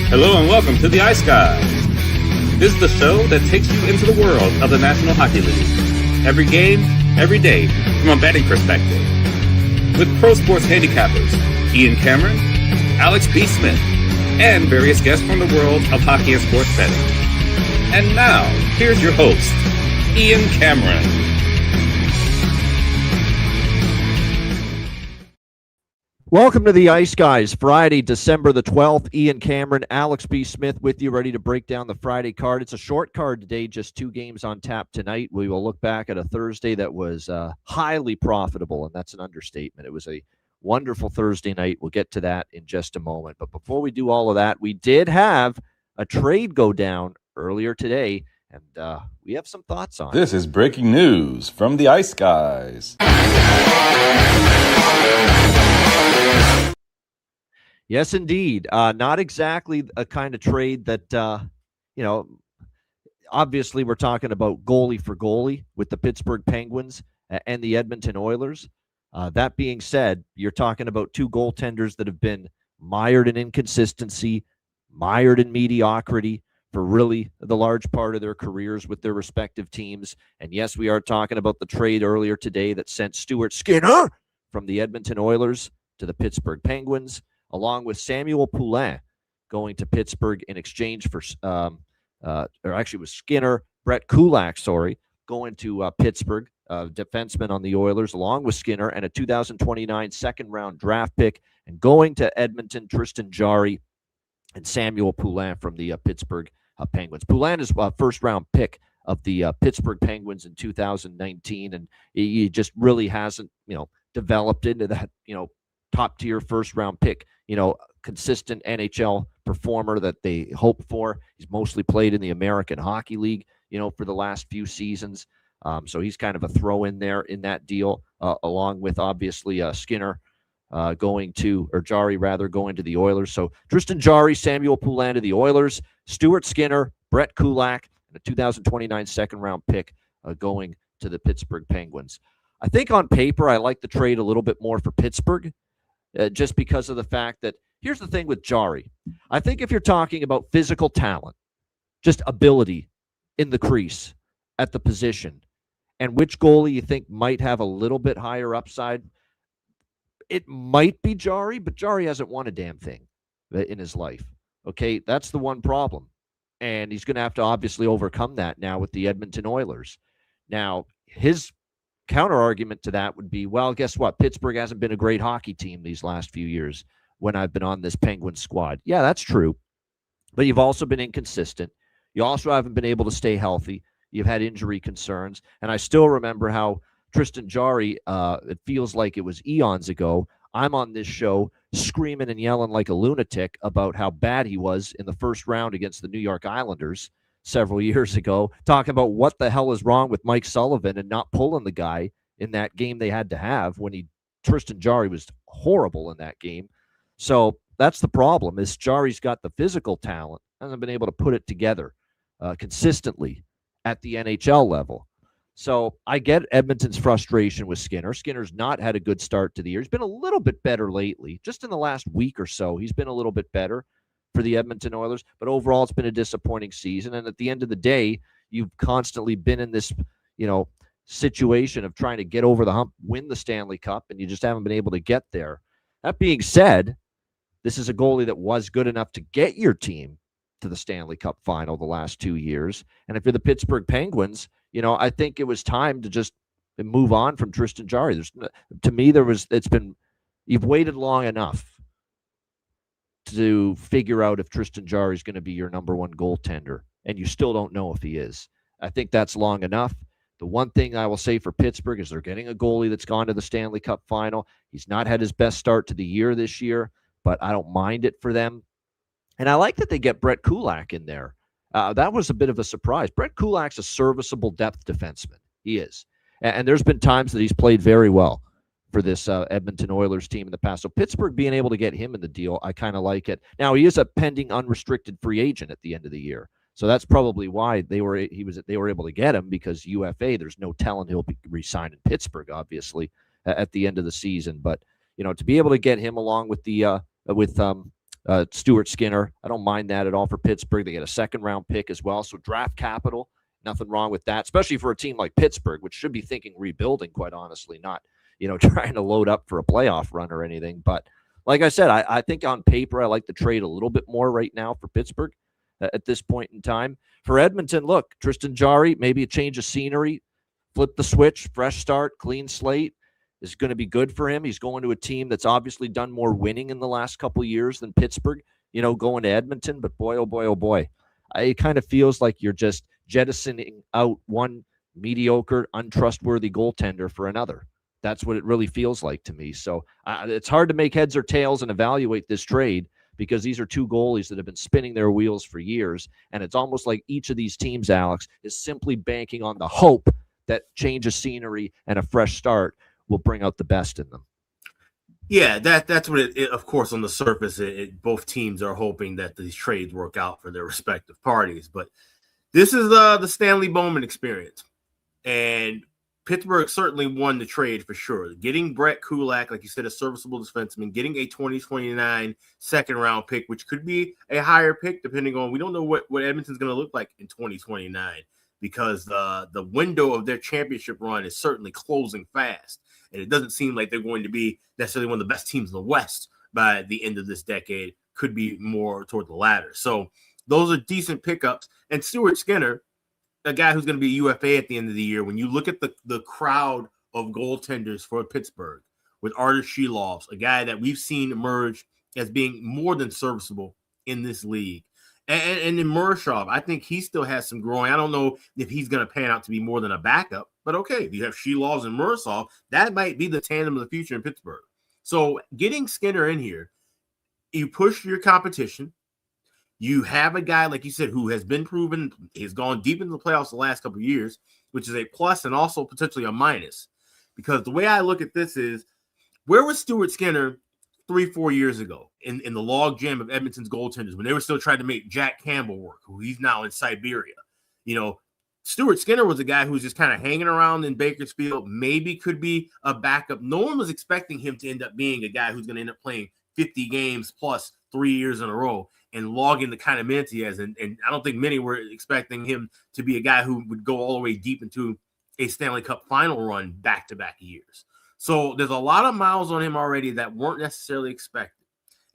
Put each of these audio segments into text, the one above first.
Hello and welcome to the Ice Guys. This is the show that takes you into the world of the National Hockey League. Every game, every day, from a betting perspective. With pro sports handicappers, Ian Cameron, Alex B. Smith, and various guests from the world of hockey and sports betting. And now, here's your host, Ian Cameron. Welcome to the Ice Guys, Friday, December the 12th. Ian Cameron, Alex B. Smith with you, ready to break down the Friday card. It's a short card today, just 2 games on tap tonight. We will look back at a Thursday that was highly profitable, and that's an understatement. It was a wonderful Thursday night. We'll get to that in just a moment. But before we do all of that, we did have a trade go down earlier today, and we have some thoughts on it. This is breaking news from the Ice Guys. Yes, indeed. Not exactly a kind of trade that, obviously we're talking about goalie for goalie with the Pittsburgh Penguins and the Edmonton Oilers. That being said, you're talking about 2 goaltenders that have been mired in inconsistency, mired in mediocrity for really the large part of their careers with their respective teams. And yes, we are talking about the trade earlier today that sent Stuart Skinner from the Edmonton Oilers to the Pittsburgh Penguins, along with Samuel Poulin going to Pittsburgh in exchange for, with Skinner, Brett Kulak, going to Pittsburgh, defenseman on the Oilers, along with Skinner, and a 2029 second-round draft pick, and going to Edmonton, Tristan Jarry and Samuel Poulin from the Pittsburgh Penguins. Poulin is a first-round pick of the Pittsburgh Penguins in 2019, and he just really hasn't, developed into that, top-tier first-round pick, consistent NHL performer that they hope for. He's mostly played in the American Hockey League, for the last few seasons. So he's kind of a throw in there in that deal, along with obviously Skinner Jarry going to the Oilers. So Tristan Jarry, Samuel Poulin to the Oilers, Stuart Skinner, Brett Kulak, and a 2029 second-round pick going to the Pittsburgh Penguins. I think on paper I like the trade a little bit more for Pittsburgh. Just because of the fact that, here's the thing with Jarry. I think if you're talking about physical talent, just ability in the crease at the position, and which goalie you think might have a little bit higher upside, it might be Jarry, but Jarry hasn't won a damn thing in his life. Okay, that's the one problem. And he's going to have to obviously overcome that now with the Edmonton Oilers. Now, his counter-argument to that would be, well, guess what? Pittsburgh hasn't been a great hockey team these last few years when I've been on this Penguins squad. Yeah, that's true. But you've also been inconsistent. You also haven't been able to stay healthy. You've had injury concerns. And I still remember how Tristan Jarry, it feels like it was eons ago, I'm on this show screaming and yelling like a lunatic about how bad he was in the first round against the New York Islanders several years ago, talking about what the hell is wrong with Mike Sullivan and not pulling the guy in that game they had to have when Tristan Jarry was horrible in that game. So that's the problem, is Jarry's got the physical talent, hasn't been able to put it together consistently at the NHL level. So I get Edmonton's frustration with Skinner. Skinner's not had a good start to the year. He's been a little bit better lately. Just in the last week or so, he's been a little bit better for the Edmonton Oilers, but overall it's been a disappointing season. And at the end of the day, you've constantly been in this, situation of trying to get over the hump, win the Stanley Cup, and you just haven't been able to get there. That being said, this is a goalie that was good enough to get your team to the Stanley Cup final the last 2 years. And if you're the Pittsburgh Penguins, I think it was time to just move on from Tristan Jarry. You've waited long enough to figure out if Tristan Jarry is going to be your number one goaltender, and you still don't know if he is. I think that's long enough. The one thing I will say for Pittsburgh is they're getting a goalie that's gone to the Stanley Cup final. He's not had his best start to the year this year, but I don't mind it for them. And I like that they get Brett Kulak in there. That was a bit of a surprise. Brett Kulak's a serviceable depth defenseman. He is. And there's been times that he's played very well for this Edmonton Oilers team in the past. So Pittsburgh being able to get him in the deal, I kind of like it. Now, he is a pending unrestricted free agent at the end of the year. So that's probably why they were able to get him, because UFA, there's no telling he'll be re-signed in Pittsburgh, obviously, at the end of the season. But, to be able to get him along with the Stuart Skinner. I don't mind that at all for Pittsburgh. They get a second-round pick as well, so draft capital, nothing wrong with that, especially for a team like Pittsburgh, which should be thinking rebuilding, quite honestly, not trying to load up for a playoff run or anything. But like I said, I think on paper I like the trade a little bit more right now for Pittsburgh at this point in time. For Edmonton, look, Tristan Jarry, maybe a change of scenery, flip the switch, fresh start, clean slate is going to be good for him. He's going to a team that's obviously done more winning in the last couple of years than Pittsburgh, going to Edmonton. But boy, oh boy, oh boy, it kind of feels like you're just jettisoning out one mediocre, untrustworthy goaltender for another. That's what it really feels like to me. So it's hard to make heads or tails and evaluate this trade because these are two goalies that have been spinning their wheels for years. And it's almost like each of these teams, Alex, is simply banking on the hope that change of scenery and a fresh start will bring out the best in them. Yeah, that's what it of course, on the surface, both teams are hoping that these trades work out for their respective parties. But this is the Stanley Bowman experience. And Pittsburgh certainly won the trade for sure. Getting Brett Kulak, like you said, a serviceable defenseman, getting a 2029 second-round pick, which could be a higher pick depending on – we don't know what Edmonton's going to look like in 2029 because the window of their championship run is certainly closing fast. And it doesn't seem like they're going to be necessarily one of the best teams in the West by the end of this decade. Could be more toward the latter. So those are decent pickups. And Stuart Skinner, a guy who's going to be a UFA at the end of the year, when you look at the crowd of goaltenders for Pittsburgh with Artur Shilovs, a guy that we've seen emerge as being more than serviceable in this league. And in Murashov, I think he still has some growing. I don't know if he's going to pan out to be more than a backup, but okay, if you have Shilovs and Murashov, that might be the tandem of the future in Pittsburgh. So getting Skinner in here, you push your competition. You have a guy, like you said, who has been proven, has gone deep into the playoffs the last couple of years, which is a plus and also potentially a minus. Because the way I look at this is, where was Stuart Skinner 3-4 years ago in the log jam of Edmonton's goaltenders when they were still trying to make Jack Campbell work, who he's now in Siberia? Stuart Skinner was a guy who was just kind of hanging around in Bakersfield, maybe could be a backup. No one was expecting him to end up being a guy who's going to end up playing 50 games plus 3 years in a row and logging the kind of minutes he has. And I don't think many were expecting him to be a guy who would go all the way deep into a Stanley Cup final run back-to-back years. So there's a lot of miles on him already that weren't necessarily expected.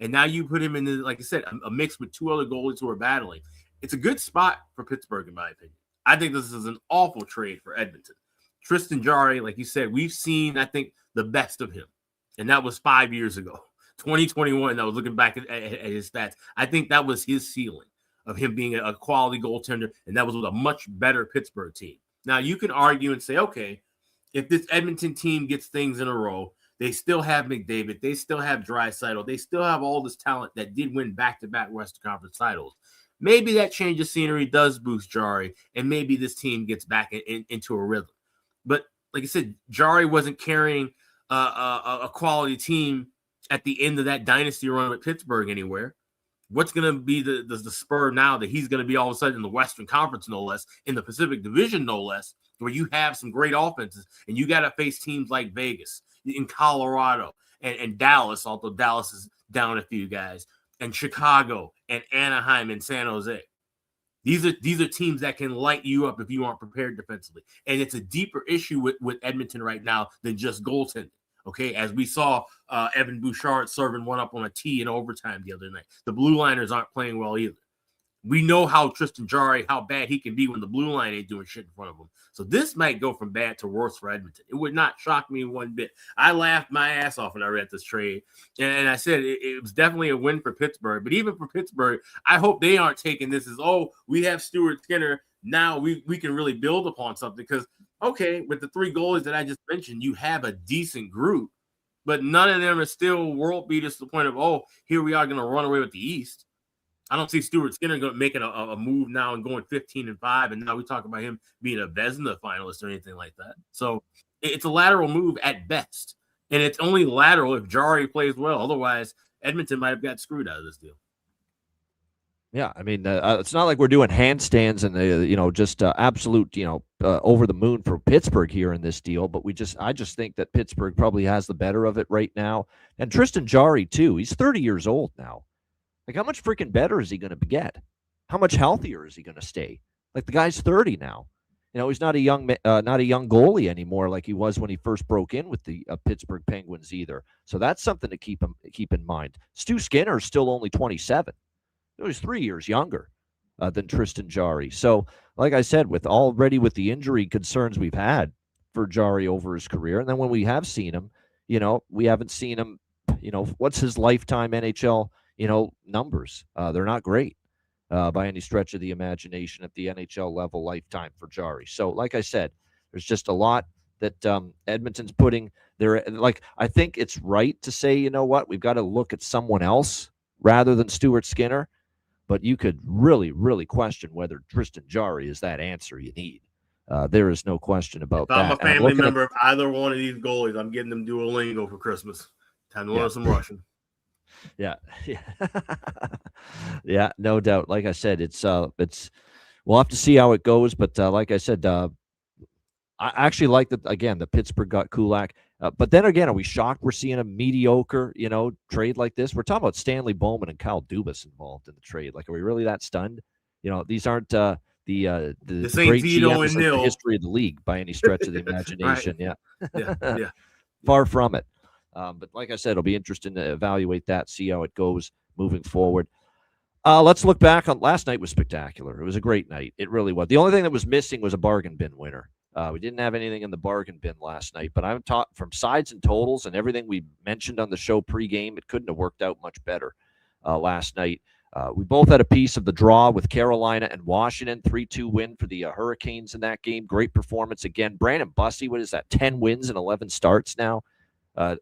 And now you put him in, like I said, a mix with two other goalies who are battling. It's a good spot for Pittsburgh, in my opinion. I think this is an awful trade for Edmonton. Tristan Jarry, like you said, we've seen, I think, the best of him. And that was 5 years ago. 2021, I was looking back at his stats. I think that was his ceiling of him being a quality goaltender, and that was with a much better Pittsburgh team. Now, you can argue and say, okay, if this Edmonton team gets things in a row, they still have McDavid, they still have Draisaitl, they still have all this talent that did win back-to-back Western Conference titles. Maybe that change of scenery does boost Jarry, and maybe this team gets back into a rhythm. But like I said, Jarry wasn't carrying a quality team at the end of that dynasty run with Pittsburgh anywhere. What's going to be the spur now that he's going to be all of a sudden in the Western Conference, no less, in the Pacific Division, no less, where you have some great offenses, and you got to face teams like Vegas, in Colorado, and Dallas, although Dallas is down a few guys, and Chicago, and Anaheim, and San Jose. These are teams that can light you up if you aren't prepared defensively. And it's a deeper issue with Edmonton right now than just goaltending. Okay, as we saw Evan Bouchard serving one up on a tee in overtime the other night. The blue liners aren't playing well either. We know how Tristan Jarry, how bad he can be when the blue line ain't doing shit in front of him. So this might go from bad to worse for Edmonton. It would not shock me one bit. I laughed my ass off when I read this trade. And I said it was definitely a win for Pittsburgh. But even for Pittsburgh, I hope they aren't taking this as, oh, we have Stuart Skinner. Now we can really build upon something. Because, okay, with the three goalies that I just mentioned, you have a decent group. But none of them are still world beaters to the point of, oh, here we are going to run away with the East. I don't see Stuart Skinner making a move now and going 15-5, and now we talk about him being a Vezina finalist or anything like that. So it's a lateral move at best, and it's only lateral if Jarry plays well. Otherwise, Edmonton might have got screwed out of this deal. Yeah, I mean, it's not like we're doing handstands and just absolute over the moon for Pittsburgh here in this deal. But I just think that Pittsburgh probably has the better of it right now, and Tristan Jarry too. He's 30 years old now. Like, how much freaking better is he going to get? How much healthier is he going to stay? Like, the guy's 30 now. He's not a young goalie anymore like he was when he first broke in with the Pittsburgh Penguins either. So that's something to keep in mind. Stu Skinner is still only 27. He's 3 years younger than Tristan Jarry. So, like I said, with the injury concerns we've had for Jarry over his career, and then when we have seen him, we haven't seen him. What's his lifetime NHL numbers? They're not great. By any stretch of the imagination at the NHL level lifetime for Jarry. So, like I said, there's just a lot that Edmonton's putting there. Like, I think it's right to say, you know what, we've got to look at someone else rather than Stuart Skinner. But you could really, really question whether Tristan Jarry is that answer you need. There is no question about that. If I'm a family member of either one of these goalies, I'm getting them Duolingo for Christmas. Time to learn some Russian. Yeah. Yeah, no doubt. Like I said, it's we'll have to see how it goes. But like I said, I actually like the Pittsburgh got Kulak. But then again, are we shocked we're seeing a mediocre, trade like this? We're talking about Stanley Bowman and Kyle Dubas involved in the trade. Like, are we really that stunned? These aren't the great GMs in the history of the league by any stretch of the imagination. Yeah. Far from it. But like I said, it'll be interesting to evaluate that, see how it goes moving forward. Let's look back on last night. Was spectacular. It was a great night. It really was. The only thing that was missing was a bargain bin winner. We didn't have anything in the bargain bin last night, but I'm taught from sides and totals and everything we mentioned on the show pregame, it couldn't have worked out much better last night. We both had a piece of the draw with Carolina and Washington, 3-2 win for the Hurricanes in that game. Great performance again. Brandon Bussey, what is that, 10 wins and 11 starts now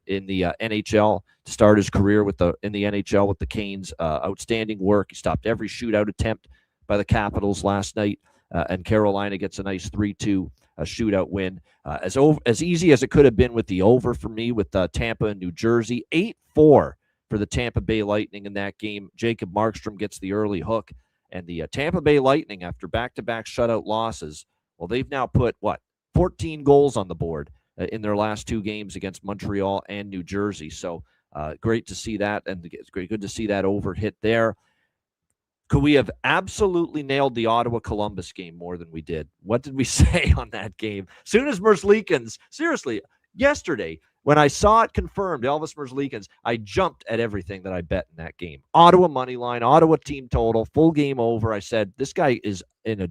in the NHL to start his career in the NHL with the Canes. Outstanding work. He stopped every shootout attempt by the Capitals last night, and Carolina gets a nice 3-2 shootout win. As easy as it could have been with the over for me with Tampa and New Jersey. 8-4 for the Tampa Bay Lightning in that game. Jacob Markstrom gets the early hook, and the Tampa Bay Lightning, after back-to-back shutout losses, well, they've now put 14 goals on the board in their last 2 games against Montreal and New Jersey. So great to see that, and it's good to see that over hit there. Could we have absolutely nailed the Ottawa-Columbus game more than we did? What did we say on that game? Soon as Merzlikins, seriously, yesterday, when I saw it confirmed, Elvis Merzlikins, I jumped at everything that I bet in that game. Ottawa money line, Ottawa team total, full game over. I said, this guy is in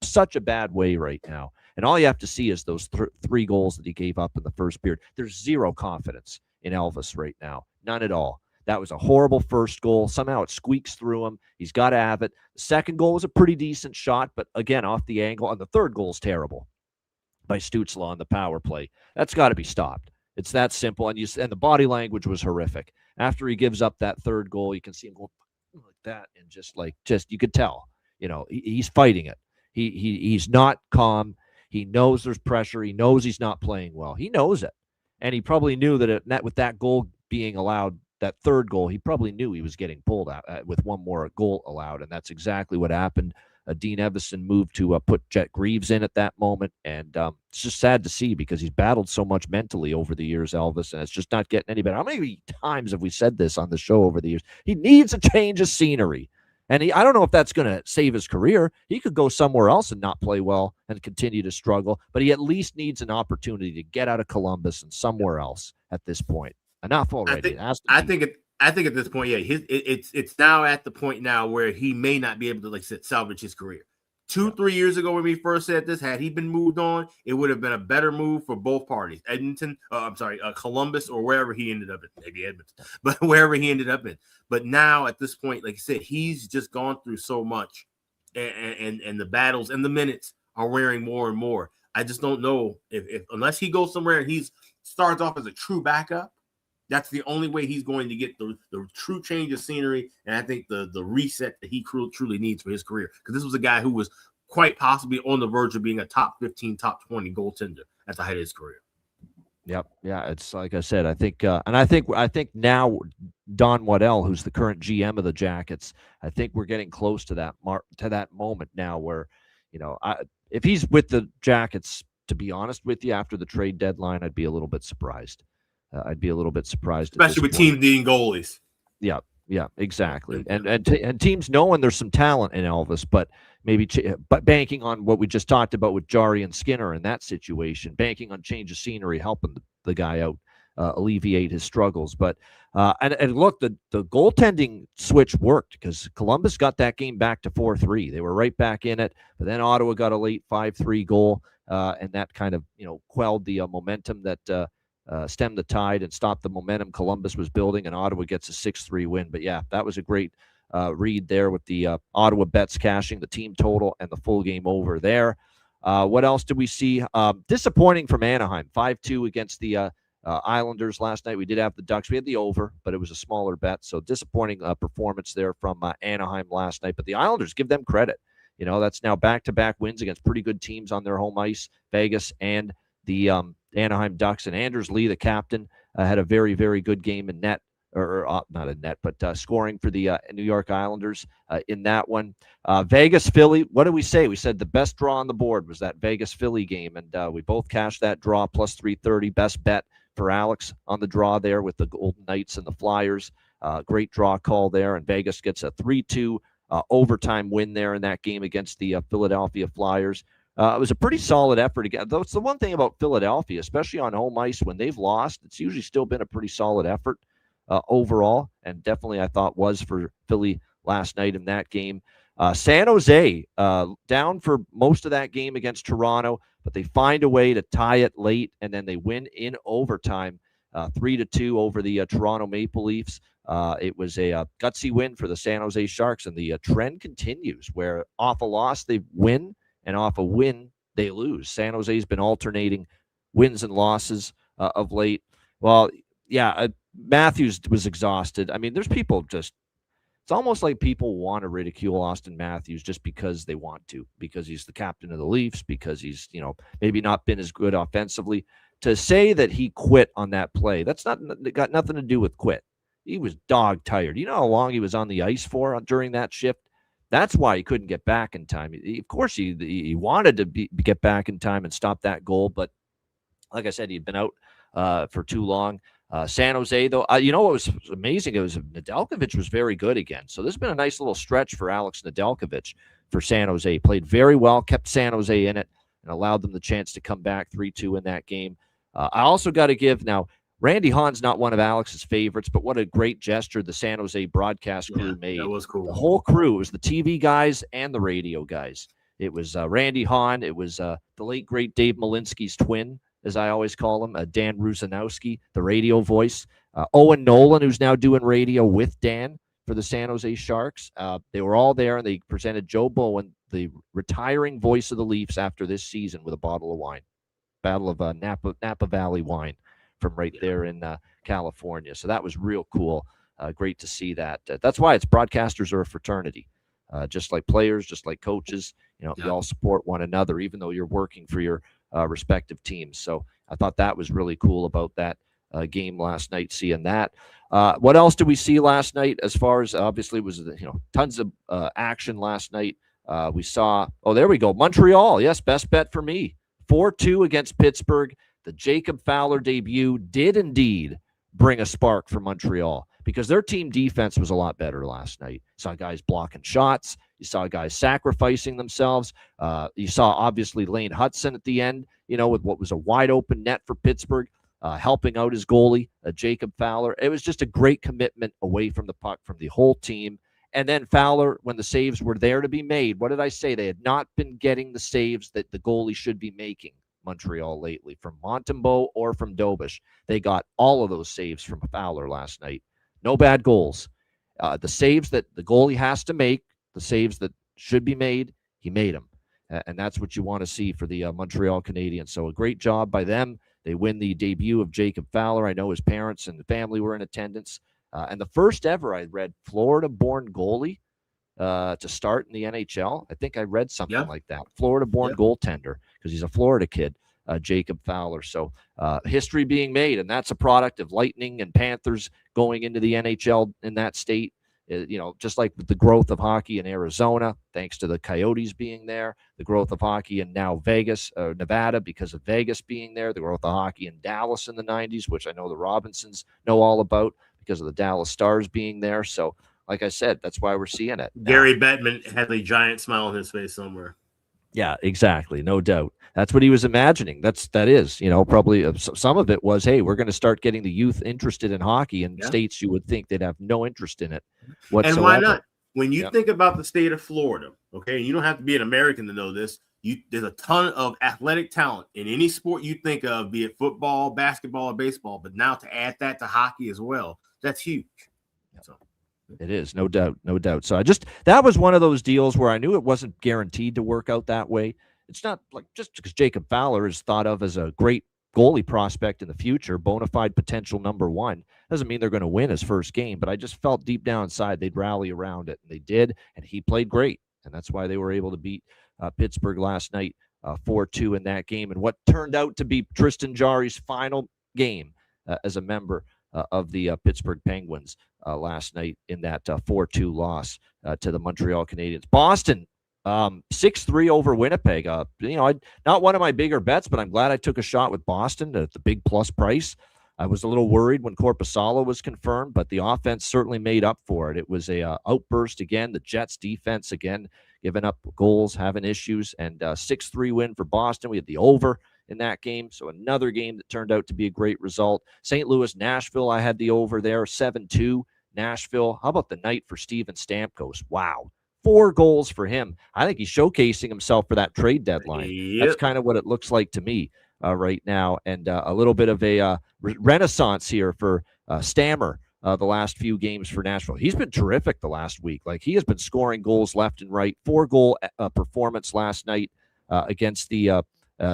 such a bad way right now. And all you have to see is those 3 goals that he gave up in the first period. There's zero confidence in Elvis right now. None at all. That was a horrible first goal. Somehow it squeaks through him. He's got to have it. The second goal was a pretty decent shot, but again, off the angle. And the third goal is terrible by Stützle on the power play. That's got to be stopped. It's that simple. And the body language was horrific. After he gives up that third goal, you can see him go like that, and just you could tell, he's fighting it. He's not calm. He knows there's pressure. He knows he's not playing well. He knows it. And he probably knew that with that goal being allowed, that third goal, he probably knew he was getting pulled out with one more goal allowed. And that's exactly what happened. Dean Evison moved to put Jet Greaves in at that moment. And it's just sad to see because he's battled so much mentally over the years, Elvis, and it's just not getting any better. How many times have we said this on the show over the years? He needs a change of scenery. And I don't know if that's going to save his career. He could go somewhere else and not play well and continue to struggle, but he at least needs an opportunity to get out of Columbus and somewhere else at this point. Enough already. I think at this point, it's now at the point now where he may not be able to salvage his career. 2-3 years ago when we first said this, had he been moved on, it would have been a better move for both parties. Columbus or wherever he ended up in, maybe Edmonton, but wherever he ended up in. But now at this point, like I said, he's just gone through so much, and the battles and the minutes are wearing more and more. I just don't know if unless he goes somewhere and he starts off as a true backup, that's the only way he's going to get the true change of scenery, and I think the reset that he truly needs for his career. Because this was a guy who was quite possibly on the verge of being a top 15, top 20 goaltender at the height of his career. Yep. Yeah. It's like I said, I think now Don Waddell, who's the current GM of the Jackets, I think we're getting close to that moment now where, if he's with the Jackets, to be honest with you, after the trade deadline, I'd be a little bit surprised. Especially with teams needing goalies. Yeah. Yeah, exactly. And teams knowing there's some talent in Elvis, but maybe but banking on what we just talked about with Jari and Skinner in that situation, banking on change of scenery, helping the guy out, alleviate his struggles. But and look, the goaltending switch worked because Columbus got that game back to 4-3. They were right back in it, but then Ottawa got a late 5-3 goal, and that kind of quelled the momentum that. Stemmed the tide and stopped the momentum Columbus was building, and Ottawa gets a 6-3 win. But yeah, that was a great read there with the Ottawa bets cashing the team total and the full game over there. What else did we see? Disappointing from Anaheim, 5-2 against the Islanders last night. We did have the Ducks. We had the over, but it was a smaller bet. So disappointing performance there from Anaheim last night. But the Islanders, give them credit. That's now back-to-back wins against pretty good teams on their home ice, Vegas and the Anaheim Ducks. And Anders Lee, the captain, had a very, very good game in net, or not in net, but scoring for the New York Islanders in that one. Vegas, Philly, what did we say? We said the best draw on the board was that Vegas-Philly game, and we both cashed that draw, plus 330, best bet for Alex on the draw there with the Golden Knights and the Flyers. Great draw call there, and Vegas gets a 3-2 overtime win there in that game against the Philadelphia Flyers. It was a pretty solid effort again. Though it's the one thing about Philadelphia, especially on home ice when they've lost, it's usually still been a pretty solid effort overall, and definitely I thought was for Philly last night in that game. San Jose down for most of that game against Toronto, but they find a way to tie it late, and then they win in overtime, 3-2 over the Toronto Maple Leafs. It was a gutsy win for the San Jose Sharks, and the trend continues where off a loss they win, and off a win, they lose. San Jose's been alternating wins and losses of late. Well, yeah, Matthews was exhausted. I mean, there's people it's almost like people want to ridicule Austin Matthews just because they want to, because he's the captain of the Leafs, because he's, maybe not been as good offensively. To say that he quit on that play, got nothing to do with quit. He was dog tired. You know how long he was on the ice for during that shift? That's why he couldn't get back in time. Of course, he wanted to get back in time and stop that goal, but like I said, he'd been out for too long. San Jose, though, what was amazing? It was Nedeljkovic was very good again. So this has been a nice little stretch for Alex Nedeljkovic for San Jose. Played very well, kept San Jose in it, and allowed them the chance to come back 3-2 in that game. I also got to give now. Randy Hahn's not one of Alex's favorites, but what a great gesture the San Jose broadcast crew made. That was cool. The whole crew, it was the TV guys and the radio guys. It was Randy Hahn. It was the late, great Dave Malinsky's twin, as I always call him, Dan Rusanowski, the radio voice. Owen Nolan, who's now doing radio with Dan for the San Jose Sharks. They were all there, and they presented Joe Bowen, the retiring voice of the Leafs after this season, with a bottle of wine. Battle of Napa Valley wine from right there in California. So that was real cool. Great to see that. That's why it's broadcasters are a fraternity. Just like players, just like coaches, you all support one another, even though you're working for your respective teams. So I thought that was really cool about that game last night, seeing that. What else did we see last night? As far as obviously it was, tons of action last night. We saw, there we go. Montreal. Yes. Best bet for me. 4-2 against Pittsburgh. The Jacob Fowler debut did indeed bring a spark for Montreal because their team defense was a lot better last night. You saw guys blocking shots. You saw guys sacrificing themselves. You saw, obviously, Lane Hudson at the end, with what was a wide open net for Pittsburgh, helping out his goalie, Jacob Fowler. It was just a great commitment away from the puck from the whole team. And then Fowler, when the saves were there to be made, what did I say? They had not been getting the saves that the goalie should be making, Montreal, lately, from Montembeault or from Dobish. They got all of those saves from Fowler last night. No bad goals. The saves that the goalie has to make, the saves that should be made, he made them. And that's what you want to see for the Montreal Canadiens. So a great job by them. They win the debut of Jacob Fowler. I know his parents and the family were in attendance. And the first ever, I read, Florida-born goalie to start in the NHL. I think I read something like that. Florida-born goaltender, because he's a Florida kid, Jacob Fowler. So history being made, and that's a product of Lightning and Panthers going into the NHL in that state. Just like with the growth of hockey in Arizona, thanks to the Coyotes being there, the growth of hockey in now Vegas, Nevada, because of Vegas being there, the growth of hockey in Dallas in the 90s, which I know the Robinsons know all about, because of the Dallas Stars being there. So, like I said, that's why we're seeing it. Gary Bettman had a giant smile on his face somewhere. Yeah, exactly. No doubt. That's what he was imagining. That is, probably some of it was, hey, we're going to start getting the youth interested in hockey in states you would think they'd have no interest in it whatsoever. And why not? When you think about the state of Florida, okay, and you don't have to be an American to know this, there's a ton of athletic talent in any sport you think of, be it football, basketball, or baseball. But now to add that to hockey as well, that's huge. So. It is, no doubt, no doubt. So that was one of those deals where I knew it wasn't guaranteed to work out that way. It's not like just because Jacob Fowler is thought of as a great goalie prospect in the future, bona fide potential number one, doesn't mean they're going to win his first game, but I just felt deep down inside they'd rally around it, and they did, and he played great, and that's why they were able to beat Pittsburgh last night 4-2 in that game, and what turned out to be Tristan Jarry's final game as a member of the Pittsburgh Penguins last night in that 4-2 loss to the Montreal Canadiens. Boston 6-3 over Winnipeg. Not one of my bigger bets, but I'm glad I took a shot with Boston at the big plus price. I was a little worried when Korpisalo was confirmed, but the offense certainly made up for it. It was a outburst again. The Jets defense again giving up goals, having issues, and 6-3 win for Boston. We had the over in that game, so another game that turned out to be a great result. St. Louis, Nashville, I had the over there, 7-2. Nashville. How about the night for Steven Stamkos? Wow. 4 goals for him. I think he's showcasing himself for that trade deadline. Yep. That's kind of what it looks like to me right now. And a little bit of a renaissance here for Stammer the last few games for Nashville. He's been terrific the last week. Like, he has been scoring goals left and right. 4-goal performance last night against the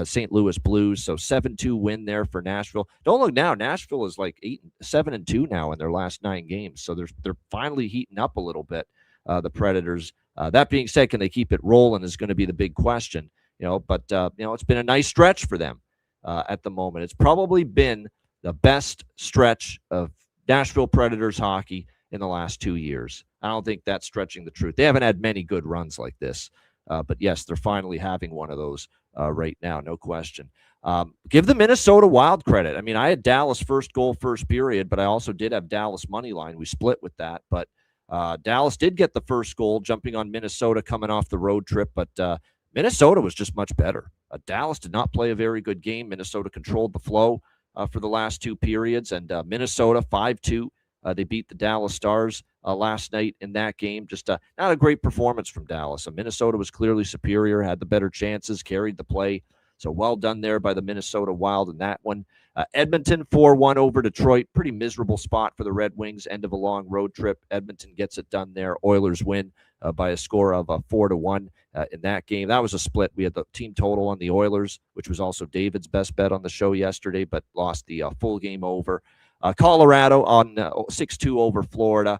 St. Louis Blues. So 7-2 win there for Nashville. Don't look now. Nashville is like 7-2 now in their last 9 games. So they're finally heating up a little bit. The Predators. That being said, can they keep it rolling is going to be the big question. But it's been a nice stretch for them at the moment. It's probably been the best stretch of Nashville Predators hockey in the last 2 years. I don't think that's stretching the truth. They haven't had many good runs like this. But yes, they're finally having one of those right now, no question. Give the Minnesota Wild credit. I mean, I had Dallas first goal, first period, but I also did have Dallas money line. We split with that, but Dallas did get the first goal, jumping on Minnesota coming off the road trip, but Minnesota was just much better. Dallas did not play a very good game. Minnesota controlled the flow for the last 2 periods, and Minnesota 5-2. They beat the Dallas Stars last night in that game. Just not a great performance from Dallas. Minnesota was clearly superior, had the better chances, carried the play. So well done there by the Minnesota Wild in that one. Edmonton 4-1 over Detroit. Pretty miserable spot for the Red Wings. End of a long road trip. Edmonton gets it done there. Oilers win by a score of 4-1 in that game. That was a split. We had the team total on the Oilers, which was also David's best bet on the show yesterday, but lost the full game over. Colorado on 6-2 over Florida.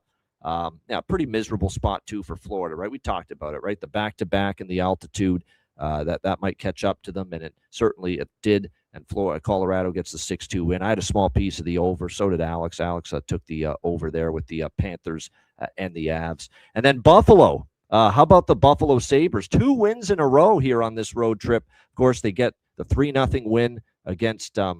Pretty miserable spot too for Florida, right? We talked about it, right? The back-to-back and the altitude. That might catch up to them, and it did. And Colorado gets the 6-2 win. I had a small piece of the over. So did Alex. Alex took the over there with the Panthers and the Avs. And then Buffalo. How about the Buffalo Sabres? 2 wins in a row here on this road trip. Of course, they get the 3-0 win against or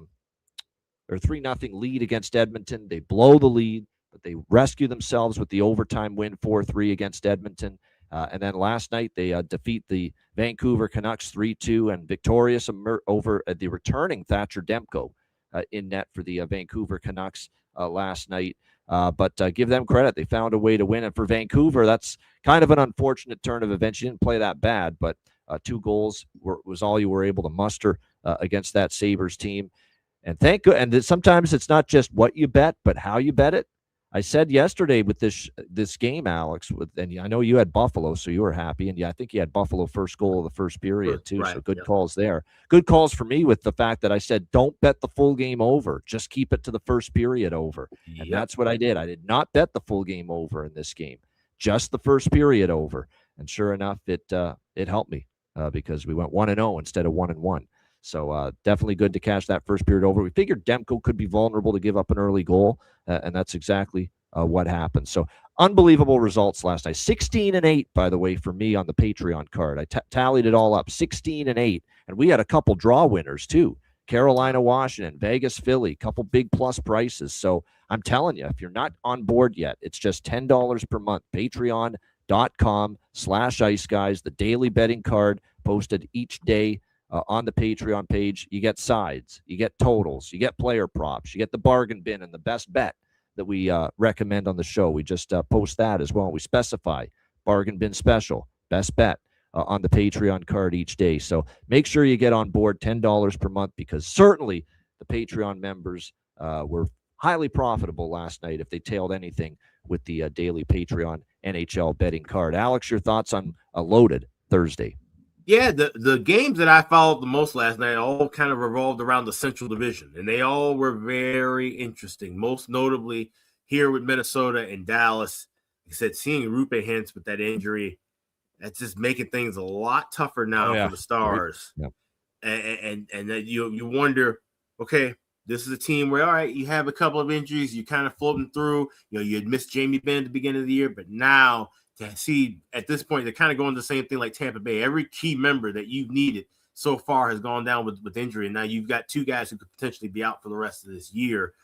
3-0 lead against Edmonton. They blow the lead, but they rescue themselves with the overtime win 4-3 against Edmonton. And then last night, they defeat the Vancouver Canucks 3-2 and victorious over the returning Thatcher Demko in net for the Vancouver Canucks last night. But give them credit. They found a way to win. And for Vancouver, that's kind of an unfortunate turn of events. You didn't play that bad, but 2 goals was all you were able to muster against that Sabres team. And and sometimes it's not just what you bet, but how you bet it. I said yesterday with this game, Alex, and I know you had Buffalo, so you were happy. And I think you had Buffalo first goal of the first period too. Right, so good calls there. Good calls for me with the fact that I said, don't bet the full game over. Just keep it to the first period over. Yep. And that's what I did. I did not bet the full game over in this game, just the first period over. And sure enough, it helped me because we went 1-0 instead of 1-1. So definitely good to cash that first period over. We figured Demko could be vulnerable to give up an early goal, and that's exactly what happened. So unbelievable results last night. 16-8, by the way, for me on the Patreon card. I tallied it all up, 16-8, and we had a couple draw winners too. Carolina, Washington, Vegas, Philly, couple big plus prices. So I'm telling you, if you're not on board yet, it's just $10 per month. Patreon.com/Ice Guys, the daily betting card posted each day on the Patreon page. You get sides, you get totals, you get player props, you get the bargain bin and the best bet that we recommend on the show. We just post that as well. We specify bargain bin special, best bet on the Patreon card each day. So make sure you get on board, $10 per month, because certainly the Patreon members were highly profitable last night if they tailed anything with the daily Patreon NHL betting card. Alex, your thoughts on a loaded Thursday? Yeah, the games that I followed the most last night all kind of revolved around the Central Division, and they all were very interesting. Most notably here with Minnesota and Dallas. Like I said, seeing Rupe Hintz with that injury, that's just making things a lot tougher now for the Stars. Yeah. And then you wonder, okay, this is a team where, all right, you have a couple of injuries, you're kind of floating through. You had missed Jamie Benn at the beginning of the year, but now to see at this point, they're kind of going the same thing like Tampa Bay. Every key member that you've needed so far has gone down with injury, and now you've got two guys who could potentially be out for the rest of this year.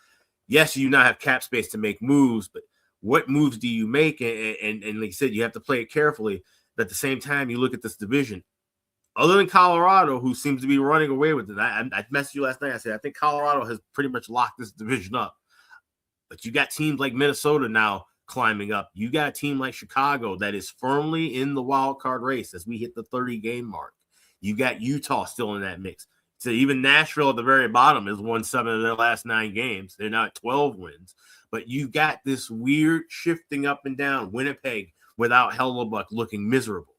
Yes, you now have cap space to make moves, but what moves do you make? And like you said, you have to play it carefully. But at the same time, you look at this division. Other than Colorado, who seems to be running away with it, I messaged you last night. I said, I think Colorado has pretty much locked this division up. But you got teams like Minnesota now climbing up. You got a team like Chicago that is firmly in the wild card race as we hit the 30-game mark. You got Utah still in that mix. So even Nashville at the very bottom has won 7 of their last 9 games. They're now at 12 wins. But you got this weird shifting up and down. Winnipeg without Hellebuck looking miserable.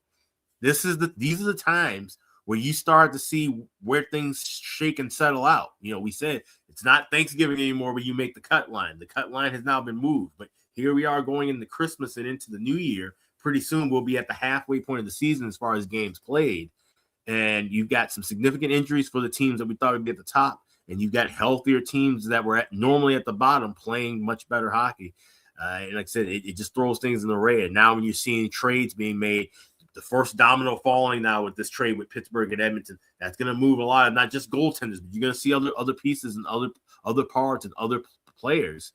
These are the times where you start to see where things shake and settle out. We said it's not Thanksgiving anymore where you make the cut line. The cut line has now been moved. But here we are going into Christmas and into the new year. Pretty soon we'll be at the halfway point of the season as far as games played. And you've got some significant injuries for the teams that we thought would be at the top. And you've got healthier teams that were normally at the bottom playing much better hockey. And like I said, it just throws things in the array. And now when you're seeing trades being made, the first domino falling now with this trade with Pittsburgh and Edmonton, that's going to move a lot of not just goaltenders, but you're going to see other pieces and other parts and other players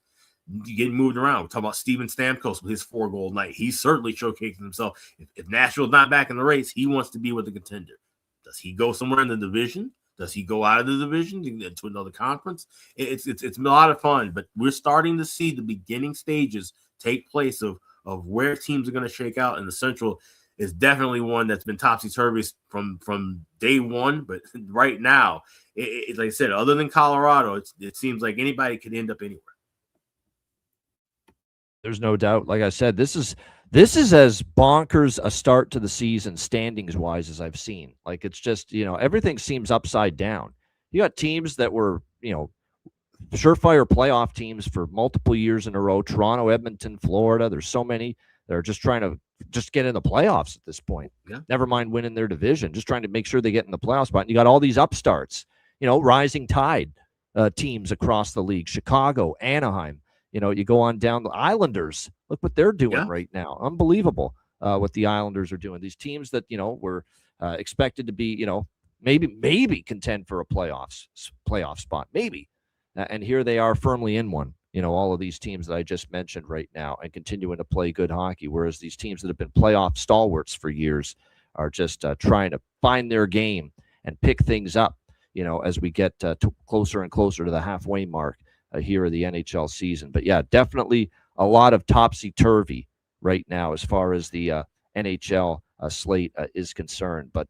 getting moved around. We're talking about Steven Stamkos with his 4-goal night. He's certainly showcasing himself. If Nashville's not back in the race, he wants to be with the contender. Does he go somewhere in the division? Does he go out of the division to another conference? It's a lot of fun, but we're starting to see the beginning stages take place of where teams are going to shake out, and the Central is definitely one that's been topsy-turvy from day one. But right now, like I said, other than Colorado, it seems like anybody could end up anywhere. There's no doubt. Like I said, this is as bonkers a start to the season standings wise as I've seen. Like, it's just, everything seems upside down. You got teams that were, surefire playoff teams for multiple years in a row. Toronto, Edmonton, Florida. There's so many that are just trying to get in the playoffs at this point. Yeah. Never mind winning their division, just trying to make sure they get in the playoff spot. And you got all these upstarts, rising tide teams across the league. Chicago, Anaheim. You go on down the Islanders. Look what they're doing right now. Unbelievable what the Islanders are doing. These teams that, were expected to be, maybe contend for a playoff spot, maybe. And here they are firmly in one. All of these teams that I just mentioned right now and continuing to play good hockey, whereas these teams that have been playoff stalwarts for years are just trying to find their game and pick things up, as we get closer and closer to the halfway mark here of the NHL season. But yeah, definitely a lot of topsy-turvy right now as far as the NHL slate is concerned. But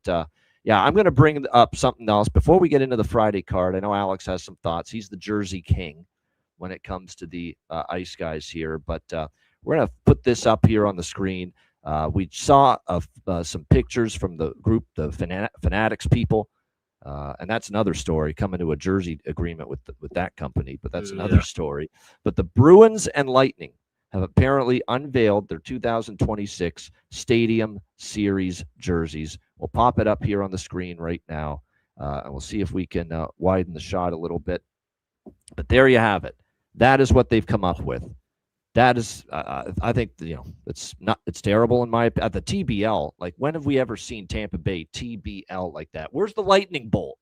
yeah, I'm going to bring up something else before we get into the Friday card. I know Alex has some thoughts. He's the Jersey King when it comes to the Ice Guys here. But we're going to put this up here on the screen. We saw some pictures from the group, the Fanatics people. And that's another story, coming to a jersey agreement with that company, but that's another story. But the Bruins and Lightning have apparently unveiled their 2026 Stadium Series jerseys. We'll pop it up here on the screen right now, and we'll see if we can widen the shot a little bit. But there you have it. That is what they've come up with. That is, I think, it's terrible in my opinion. At the TBL, like, when have we ever seen Tampa Bay TBL like that? Where's the lightning bolt?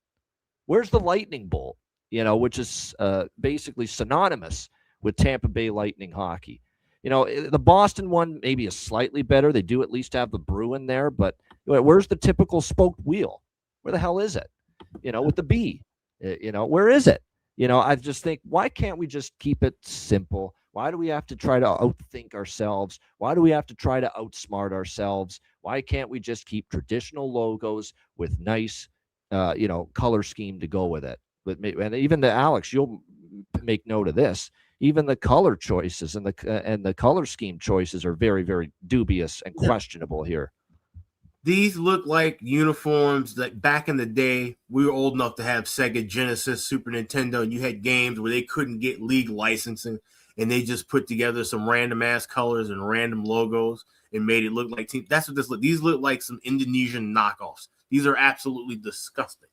Where's the lightning bolt? Which is basically synonymous with Tampa Bay Lightning hockey. The Boston one maybe is slightly better. They do at least have the Bruin there, but where's the typical spoked wheel? Where the hell is it? With the B, where is it? I just think, why can't we just keep it simple? Why do we have to try to outthink ourselves? Why do we have to try to outsmart ourselves? Why can't we just keep traditional logos with nice, color scheme to go with it? And even Alex, you'll make note of this. Even the color choices and the color scheme choices are very, very dubious and questionable here. These look like uniforms that back in the day, we were old enough to have Sega Genesis, Super Nintendo, and you had games where they couldn't get league licensing, and they just put together some random ass colors and random logos and made it look like team. That's what this look. These look like some Indonesian knockoffs. These are absolutely disgusting.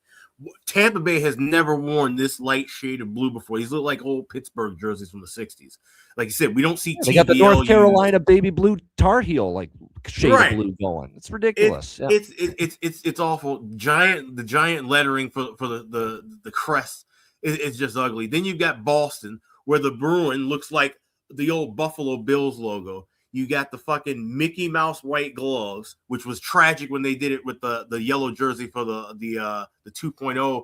Tampa Bay has never worn this light shade of blue before. These look like old Pittsburgh jerseys from the 60s. Like you said, we don't see they got the North Carolina baby blue Tar Heel like shade of blue going. It's ridiculous. It's awful. The giant lettering for the crest is just ugly. Then you've got Boston, where the Bruin looks like the old Buffalo Bills logo. You got the fucking Mickey Mouse white gloves, which was tragic when they did it with the yellow jersey for the 2.0,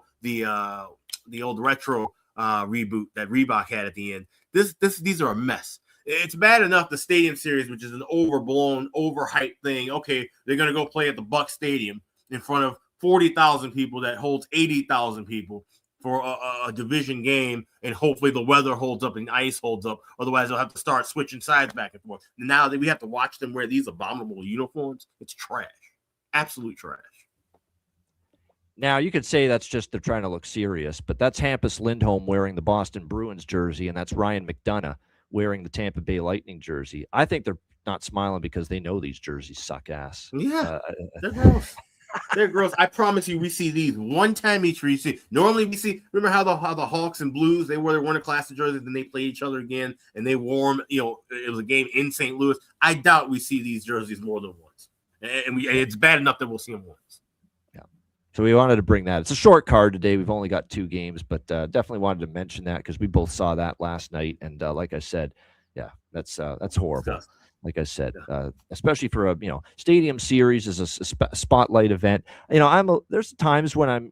the old retro reboot that Reebok had at the end. These are a mess. It's bad enough the Stadium Series, which is an overblown, overhyped thing. Okay, they're gonna go play at the Buck Stadium in front of 40,000 people that holds 80,000 people for a division game, and hopefully the weather holds up and ice holds up. Otherwise, they'll have to start switching sides back and forth. And now that we have to watch them wear these abominable uniforms, it's trash. Absolute trash. Now, you could say that's just they're trying to look serious, but that's Hampus Lindholm wearing the Boston Bruins jersey, and that's Ryan McDonough wearing the Tampa Bay Lightning jersey. I think they're not smiling because they know these jerseys suck ass. Yeah, they're gross. They're gross. I promise you, we see these one time each year. Normally we see. Remember how the Hawks and Blues, they wore their Winter Classic jerseys, and they played each other again, and they wore them. It was a game in St. Louis. I doubt we see these jerseys more than once, and it's bad enough that we'll see them once. Yeah. So we wanted to bring that. It's a short card today. We've only got 2 games, but definitely wanted to mention that because we both saw that last night, and like I said, yeah, that's horrible. Like I said, especially for a Stadium Series is a spotlight event. There's times when I'm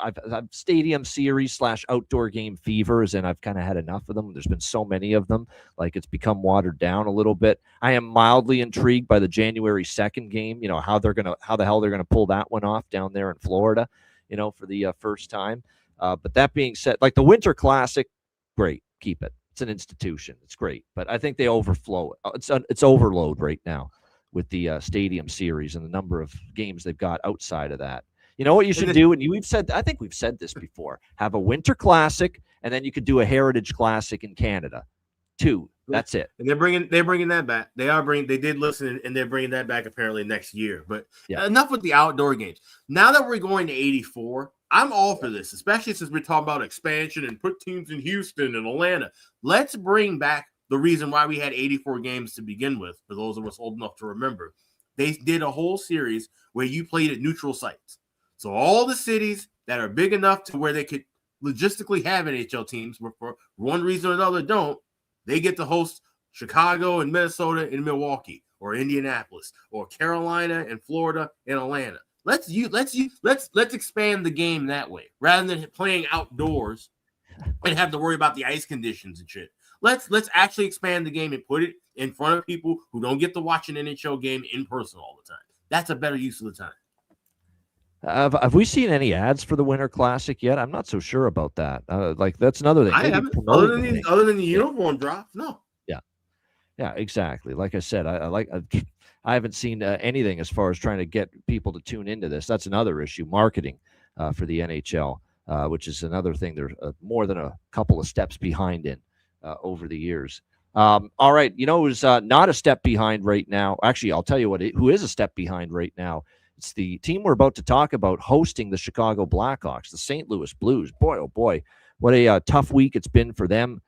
I've Stadium Series / outdoor game fevers, and I've kind of had enough of them. There's been so many of them, like it's become watered down a little bit. I am mildly intrigued by the January 2nd game. How the hell they're gonna pull that one off down there in Florida, for the first time. But that being said, like the Winter Classic, great, keep it. It's an institution. It's great, but I think they overflow. It's overload right now with the Stadium Series and the number of games they've got outside of that. You know what you should do, and I think we've said this before. Have a Winter Classic, and then you could do a Heritage Classic in Canada. 2. That's it. And they're bringing that back. They did listen, and they're bringing that back apparently next year. But enough with the outdoor games. Now that we're going to 84. I'm all for this, especially since we're talking about expansion and put teams in Houston and Atlanta. Let's bring back the reason why we had 84 games to begin with, for those of us old enough to remember. They did a whole series where you played at neutral sites. So all the cities that are big enough to where they could logistically have NHL teams, but for one reason or another don't, they get to host Chicago and Minnesota and Milwaukee, or Indianapolis, or Carolina and Florida and Atlanta. Let's expand the game that way rather than playing outdoors and have to worry about the ice conditions and shit. Let's actually expand the game and put it in front of people who don't get to watch an NHL game in person all the time. That's a better use of the time. Have we seen any ads for the Winter Classic yet? I'm not so sure about that. That's another thing. I haven't. Other than the uniform drop, no. Yeah, exactly. Like I said, I haven't seen anything as far as trying to get people to tune into this. That's another issue, marketing for the NHL, which is another thing they're more than a couple of steps behind in over the years. All right, who's not a step behind right now? Actually, I'll tell you who is a step behind right now. It's the team we're about to talk about hosting the Chicago Blackhawks, the St. Louis Blues. Boy, oh boy, what a tough week it's been for them.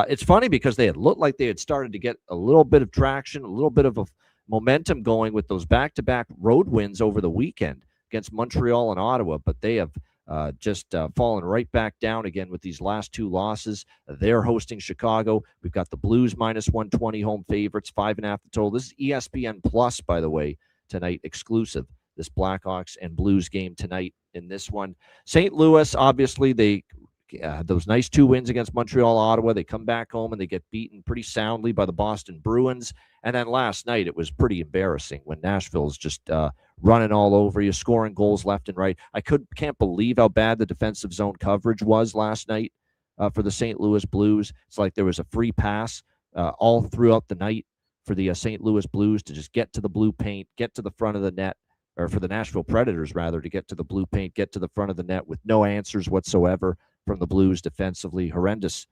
It's funny because they had looked like they had started to get a little bit of traction, a little bit of a momentum going with those back-to-back road wins over the weekend against Montreal and Ottawa, but they have just falling right back down again with these last two losses. They're hosting Chicago. We've got the Blues minus 120 home favorites, 5.5 the total. This is ESPN Plus, by the way, tonight exclusive. This Blackhawks and Blues game tonight in this one. St. Louis, obviously, they those nice 2 wins against Montreal, Ottawa. They come back home and they get beaten pretty soundly by the Boston Bruins. And then last night, it was pretty embarrassing when Nashville's just running all over you, scoring goals left and right. I can't believe how bad the defensive zone coverage was last night for the St. Louis Blues. It's like there was a free pass all throughout the night for the St. Louis Blues to just get to the blue paint, get to the front of the net, or for the Nashville Predators, rather, to get to the blue paint, get to the front of the net with no answers whatsoever from the Blues defensively. Horrendous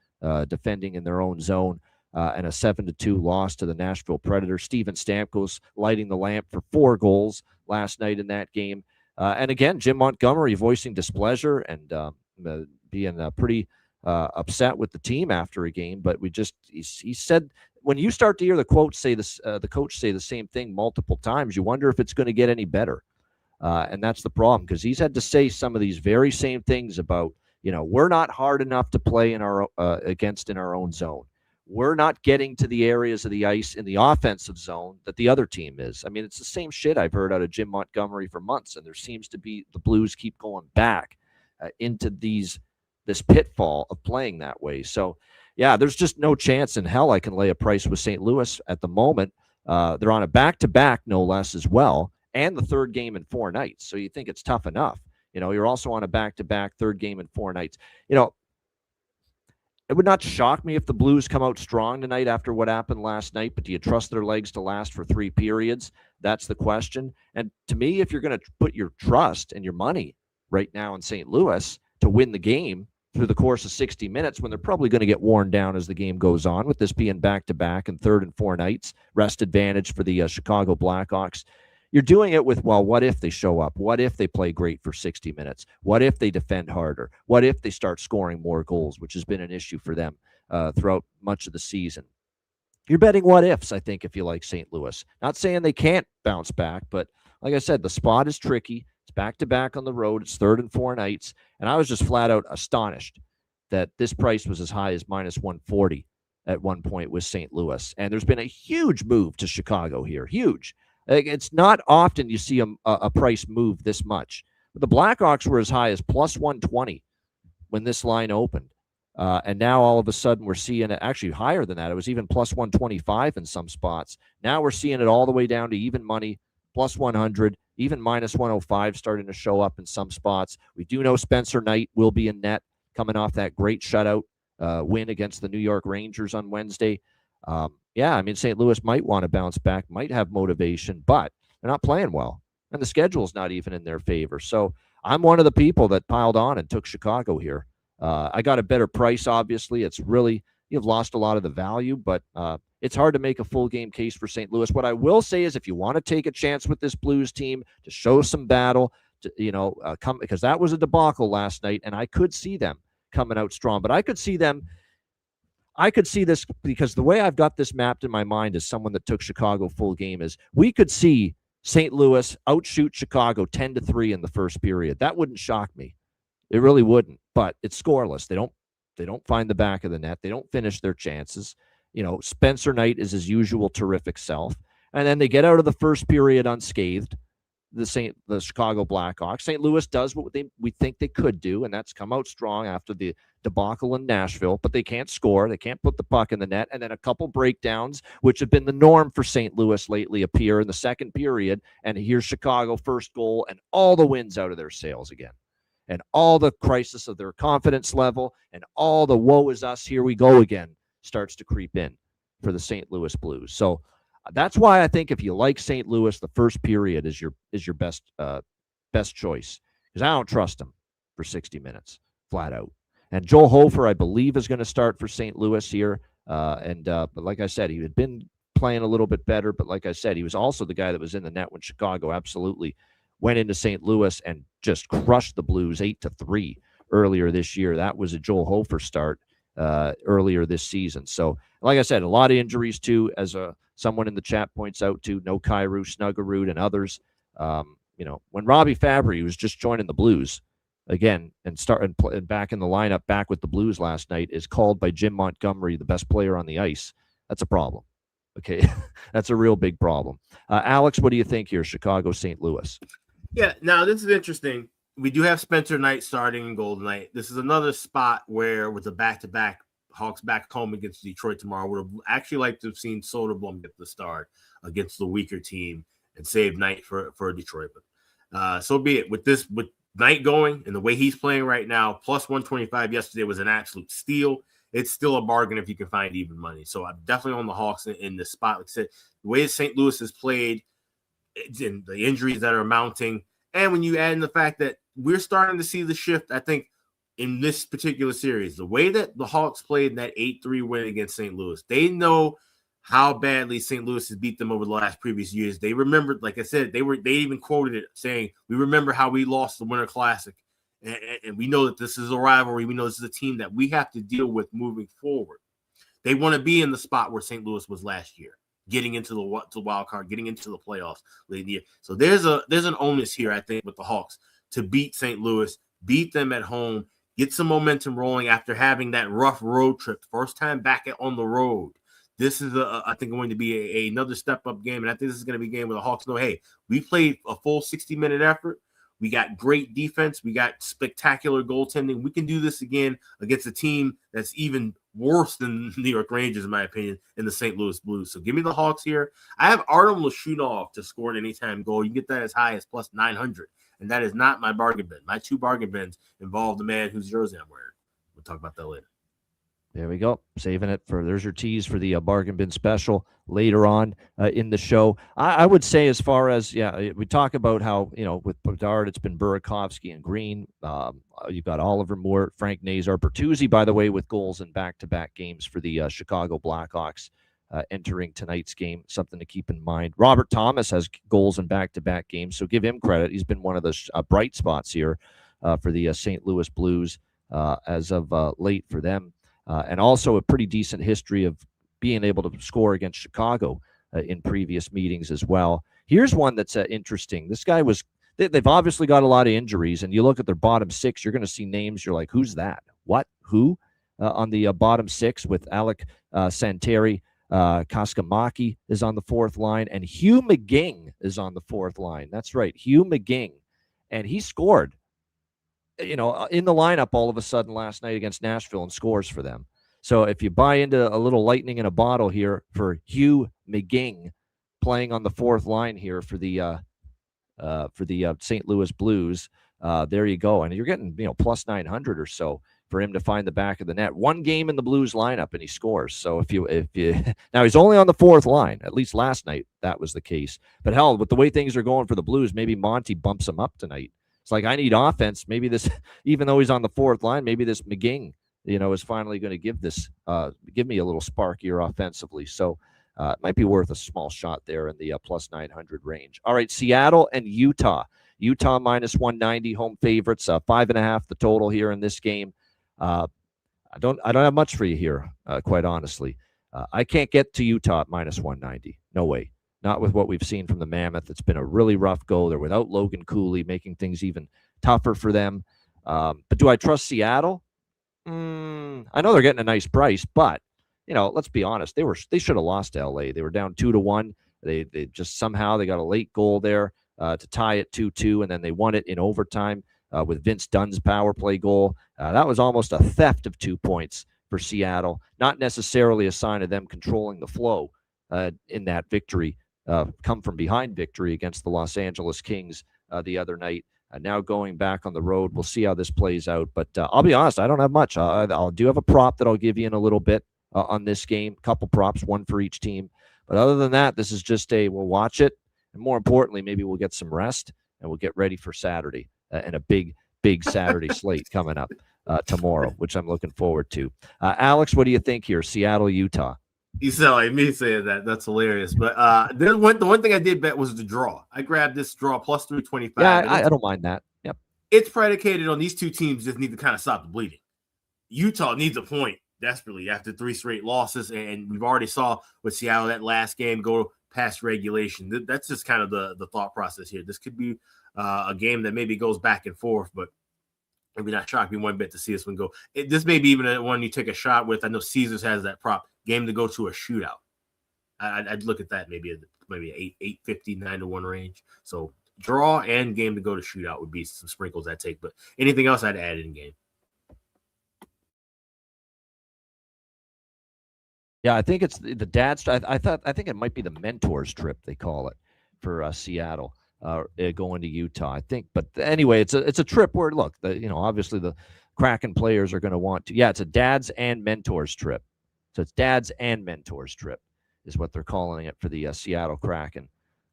defending in their own zone, and a 7-2 loss to the Nashville Predators. Steven Stamkos lighting the lamp for 4 goals last night in that game. And again, Jim Montgomery voicing displeasure and being pretty upset with the team after a game. But he said, when you start to hear the coach say the same thing multiple times, you wonder if it's going to get any better. And that's the problem, because he's had to say some of these very same things about, we're not hard enough to play in our against in our own zone. We're not getting to the areas of the ice in the offensive zone that the other team is. I mean, it's the same shit I've heard out of Jim Montgomery for months, and there seems to be the Blues keep going back into this pitfall of playing that way. So, yeah, there's just no chance in hell I can lay a price with St. Louis at the moment. They're on a back-to-back, no less, as well, and the third game in 4 nights. So you think it's tough enough. You're also on a back-to-back, third game in 4 nights. It would not shock me if the Blues come out strong tonight after what happened last night, but do you trust their legs to last for 3 periods? That's the question. And to me, if you're going to put your trust and your money right now in St. Louis to win the game through the course of 60 minutes, when they're probably going to get worn down as the game goes on, with this being back-to-back and third and 4 nights, rest advantage for the Chicago Blackhawks, you're doing it with, well, what if they show up? What if they play great for 60 minutes? What if they defend harder? What if they start scoring more goals, which has been an issue for them throughout much of the season? You're betting what ifs, I think, if you like St. Louis. Not saying they can't bounce back, but like I said, the spot is tricky. It's back-to-back on the road. It's third and 4 nights. And I was just flat out astonished that this price was as high as minus 140 at one point with St. Louis. And there's been a huge move to Chicago here. Huge. It's not often you see a price move this much. But the Blackhawks were as high as plus 120 when this line opened. And now all of a sudden we're seeing it actually higher than that. It was even plus 125 in some spots. Now we're seeing it all the way down to even money, plus 100, even minus 105 starting to show up in some spots. We do know Spencer Knight will be in net coming off that great shutout win against the New York Rangers on Wednesday. Yeah, I mean, St. Louis might want to bounce back, might have motivation, but they're not playing well. And the schedule's not even in their favor. So I'm one of the people that piled on and took Chicago here. I got a better price, obviously. It's really, you've lost a lot of the value, but it's hard to make a full game case for St. Louis. What I will say is if you want to take a chance with this Blues team to show some battle, to, come, because that was a debacle last night, and I could see them coming out strong. But I could see this, because the way I've got this mapped in my mind as someone that took Chicago full game is we could see St. Louis outshoot Chicago 10-3 in the first period. That wouldn't shock me. It really wouldn't, but it's scoreless. They don't find the back of the net. They don't finish their chances. Spencer Knight is his usual terrific self. And then they get out of the first period unscathed, the Chicago Blackhawks. St. Louis does what we think they could do, and that's come out strong after the debacle in Nashville, but they can't score. They can't put the puck in the net. And then a couple breakdowns, which have been the norm for St. Louis lately, appear in the second period. And here's Chicago first goal, and all the wind's out of their sails again. And all the crisis of their confidence level and all the woe is us, here we go again, starts to creep in for the St. Louis Blues. So that's why I think if you like St. Louis, the first period is your best choice, because I don't trust them for 60 minutes flat out. And Joel Hofer, I believe, is going to start for St. Louis here. But like I said, he had been playing a little bit better. But like I said, he was also the guy that was in the net when Chicago absolutely went into St. Louis and just crushed the Blues 8-3 earlier this year. That was a Joel Hofer start earlier this season. So, like I said, a lot of injuries too, as someone in the chat points out too. No Kyrou, Snuggerud, and others. When Robbie Fabry was just joining the Blues again and back in the lineup, back with the Blues last night, is called by Jim Montgomery the best player on the ice, that's a problem. Okay, that's a real big problem. Alex, what do you think here, Chicago, St. Louis? Yeah, now this is interesting. We do have Spencer Knight starting in Golden Knight. This is another spot where, with a back-to-back, Hawks back home against Detroit tomorrow, would have actually liked to have seen Soderblom get the start against the weaker team and save Knight for Detroit. But so be it. With Knight going and the way he's playing right now, plus 125 yesterday was an absolute steal. It's still a bargain if you can find even money. So I'm definitely on the Hawks in this spot. Like I said, the way St. Louis has played, and the injuries that are mounting, and when you add in the fact that we're starting to see the shift, I think, in this particular series, the way that the Hawks played in that 8-3 win against St. Louis, they know how badly St. Louis has beat them over the last previous years. They remembered, like I said, they even quoted it saying, we remember how we lost the Winter Classic. And we know that this is a rivalry. We know this is a team that we have to deal with moving forward. They want to be in the spot where St. Louis was last year, getting into the wild card, getting into the playoffs late in the year. So there's an onus here, I think, with the Hawks to beat St. Louis, beat them at home, get some momentum rolling after having that rough road trip. First time back on the road. This is, I think, going to be another step-up game, and I think this is going to be a game where the Hawks know, hey, we played a full 60-minute effort. We got great defense. We got spectacular goaltending. We can do this again against a team that's even worse than the New York Rangers, in my opinion, in the St. Louis Blues. So give me the Hawks here. I have Artem Lashunov to score an anytime goal. You can get that as high as plus 900, and that is not my bargain bin. My two bargain bins involve the man whose jersey I'm wearing. We'll talk about that later. There we go. Saving it for, there's your tease for the bargain bin special later on in the show. I would say, as far as, we talk about how, with Bedard, it's been Burakovsky and Green. You've got Oliver Moore, Frank Nazar, Bertuzzi, by the way, with goals in back-to-back games for the Chicago Blackhawks entering tonight's game. Something to keep in mind. Robert Thomas has goals in back-to-back games, so give him credit. He's been one of the bright spots here for the St. Louis Blues as of late for them. And also a pretty decent history of being able to score against Chicago in previous meetings as well. Here's one that's interesting. This guy they've obviously got a lot of injuries, and you look at their bottom six, you're going to see names. You're like, who's that? What? Who? On the bottom six with Alec Santeri, Kaskamaki is on the fourth line, and Hugh McGing is on the fourth line. That's right, Hugh McGing. And he scored in the lineup all of a sudden last night against Nashville and scores for them. So if you buy into a little lightning in a bottle here for Hugh McGing playing on the fourth line here for the St. Ouis Blues, there you go. And you're getting, plus 900 or so for him to find the back of the net. One game in the Blues lineup and he scores. So if you now he's only on the fourth line, at least last night that was the case. But hell, with the way things are going for the Blues, maybe Monty bumps him up tonight. It's like, I need offense. Maybe this, even though he's on the fourth line, maybe this McGing, is finally going to give me a little spark here offensively. So it might be worth a small shot there in the plus 900 range. All right, Seattle and Utah. Utah minus 190, home favorites, 5.5 the total here in this game. I don't have much for you here, quite honestly. I can't get to Utah at minus 190. No way. Not with what we've seen from the Mammoth. It's been a really rough go. They're without Logan Cooley, making things even tougher for them. But do I trust Seattle? I know they're getting a nice price, but let's be honest. They should have lost to LA. They were down 2-1. They just somehow they got a late goal there to tie it 2-2, and then they won it in overtime with Vince Dunn's power play goal. That was almost a theft of 2 points for Seattle. Not necessarily a sign of them controlling the flow in that victory. Come from behind victory against the Los Angeles Kings the other night. Now going back on the road, we'll see how this plays out. But I'll be honest, I don't have much. I'll do have a prop that I'll give you in a little bit on this game. Couple props, one for each team. But other than that, this is just we'll watch it. And more importantly, maybe we'll get some rest and we'll get ready for Saturday and a big Saturday slate coming up tomorrow, which I'm looking forward to. Alex, what do you think here? Seattle, Utah. You sound like me saying that. That's hilarious. But the one thing I did bet was the draw. I grabbed this draw plus 325. Yeah, I don't mind that. Yep. It's predicated on these two teams just need to kind of stop the bleeding. Utah needs a point desperately after 3 straight losses, and we've already saw with Seattle that last game go past regulation. That's just kind of the thought process here. This could be a game that maybe goes back and forth, but I'd be not shocked me one bit to see this one go. This may be even a one you take a shot with. I know Caesars has that prop game to go to a shootout. I'd look at that maybe 850, 9-1 range. So draw and game to go to shootout would be some sprinkles I'd take. But anything else I'd add in game. Yeah, I think it's the dad's. I think it might be the mentors trip they call it for Seattle going to Utah. I think, but anyway, it's a trip where look, obviously the Kraken players are going to want to. Yeah, it's a dads and mentors trip. So it's dads and mentors trip is what they're calling it for the Seattle Kraken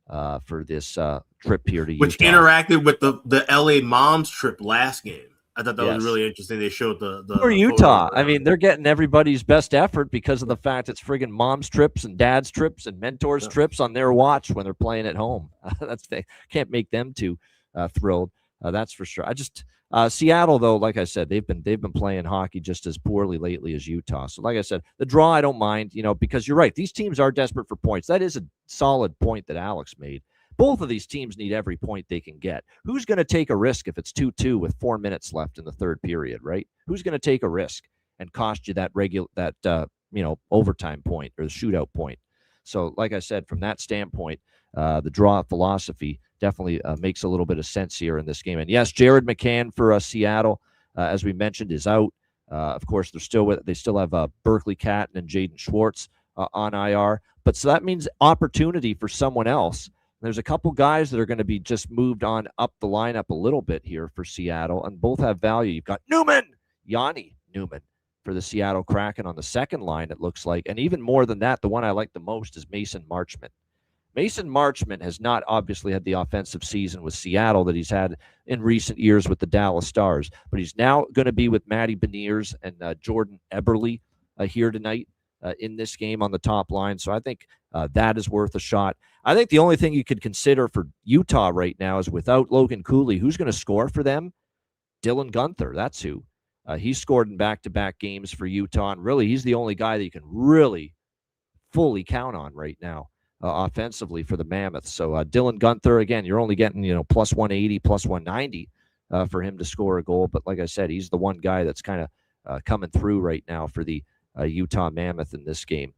for this trip here to Utah. Which interacted with the LA Moms trip last game. I thought that was really interesting. They showed the for Utah. I mean, they're getting everybody's best effort because of the fact it's friggin' moms trips and dads trips and mentors trips on their watch when they're playing at home. They can't make them too thrilled. That's for sure. Seattle though, like I said, they've been playing hockey just as poorly lately as Utah. So like I said, the draw I don't mind, because you're right. These teams are desperate for points. That is a solid point that Alex made. Both of these teams need every point they can get. Who's going to take a risk if it's 2-2 with 4 minutes left in the third period, right? Who's going to take a risk and cost you that overtime point or the shootout point? So, like I said, from that standpoint, the draw philosophy definitely makes a little bit of sense here in this game. And yes, Jared McCann for Seattle, as we mentioned, is out. Of course, they still have Berkeley Catton and Jaden Schwartz on IR. But so that means opportunity for someone else. There's a couple guys that are going to be just moved on up the lineup a little bit here for Seattle, and both have value. You've got Yanni Newman for the Seattle Kraken on the second line, it looks like. And even more than that, the one I like the most is Mason Marchment. Mason Marchment has not obviously had the offensive season with Seattle that he's had in recent years with the Dallas Stars, but he's now going to be with Matty Beniers and Jordan Eberle here tonight in this game on the top line. So I think that is worth a shot. I think the only thing you could consider for Utah right now is without Logan Cooley, who's going to score for them? Dylan Guenther, that's who. He's scored in back-to-back games for Utah, and really he's the only guy that you can really fully count on right now offensively for the Mammoths. So Dylan Guenther, again, you're only getting plus 180, plus 190 for him to score a goal. But like I said, he's the one guy that's kind of coming through right now for the Utah Mammoth in this game.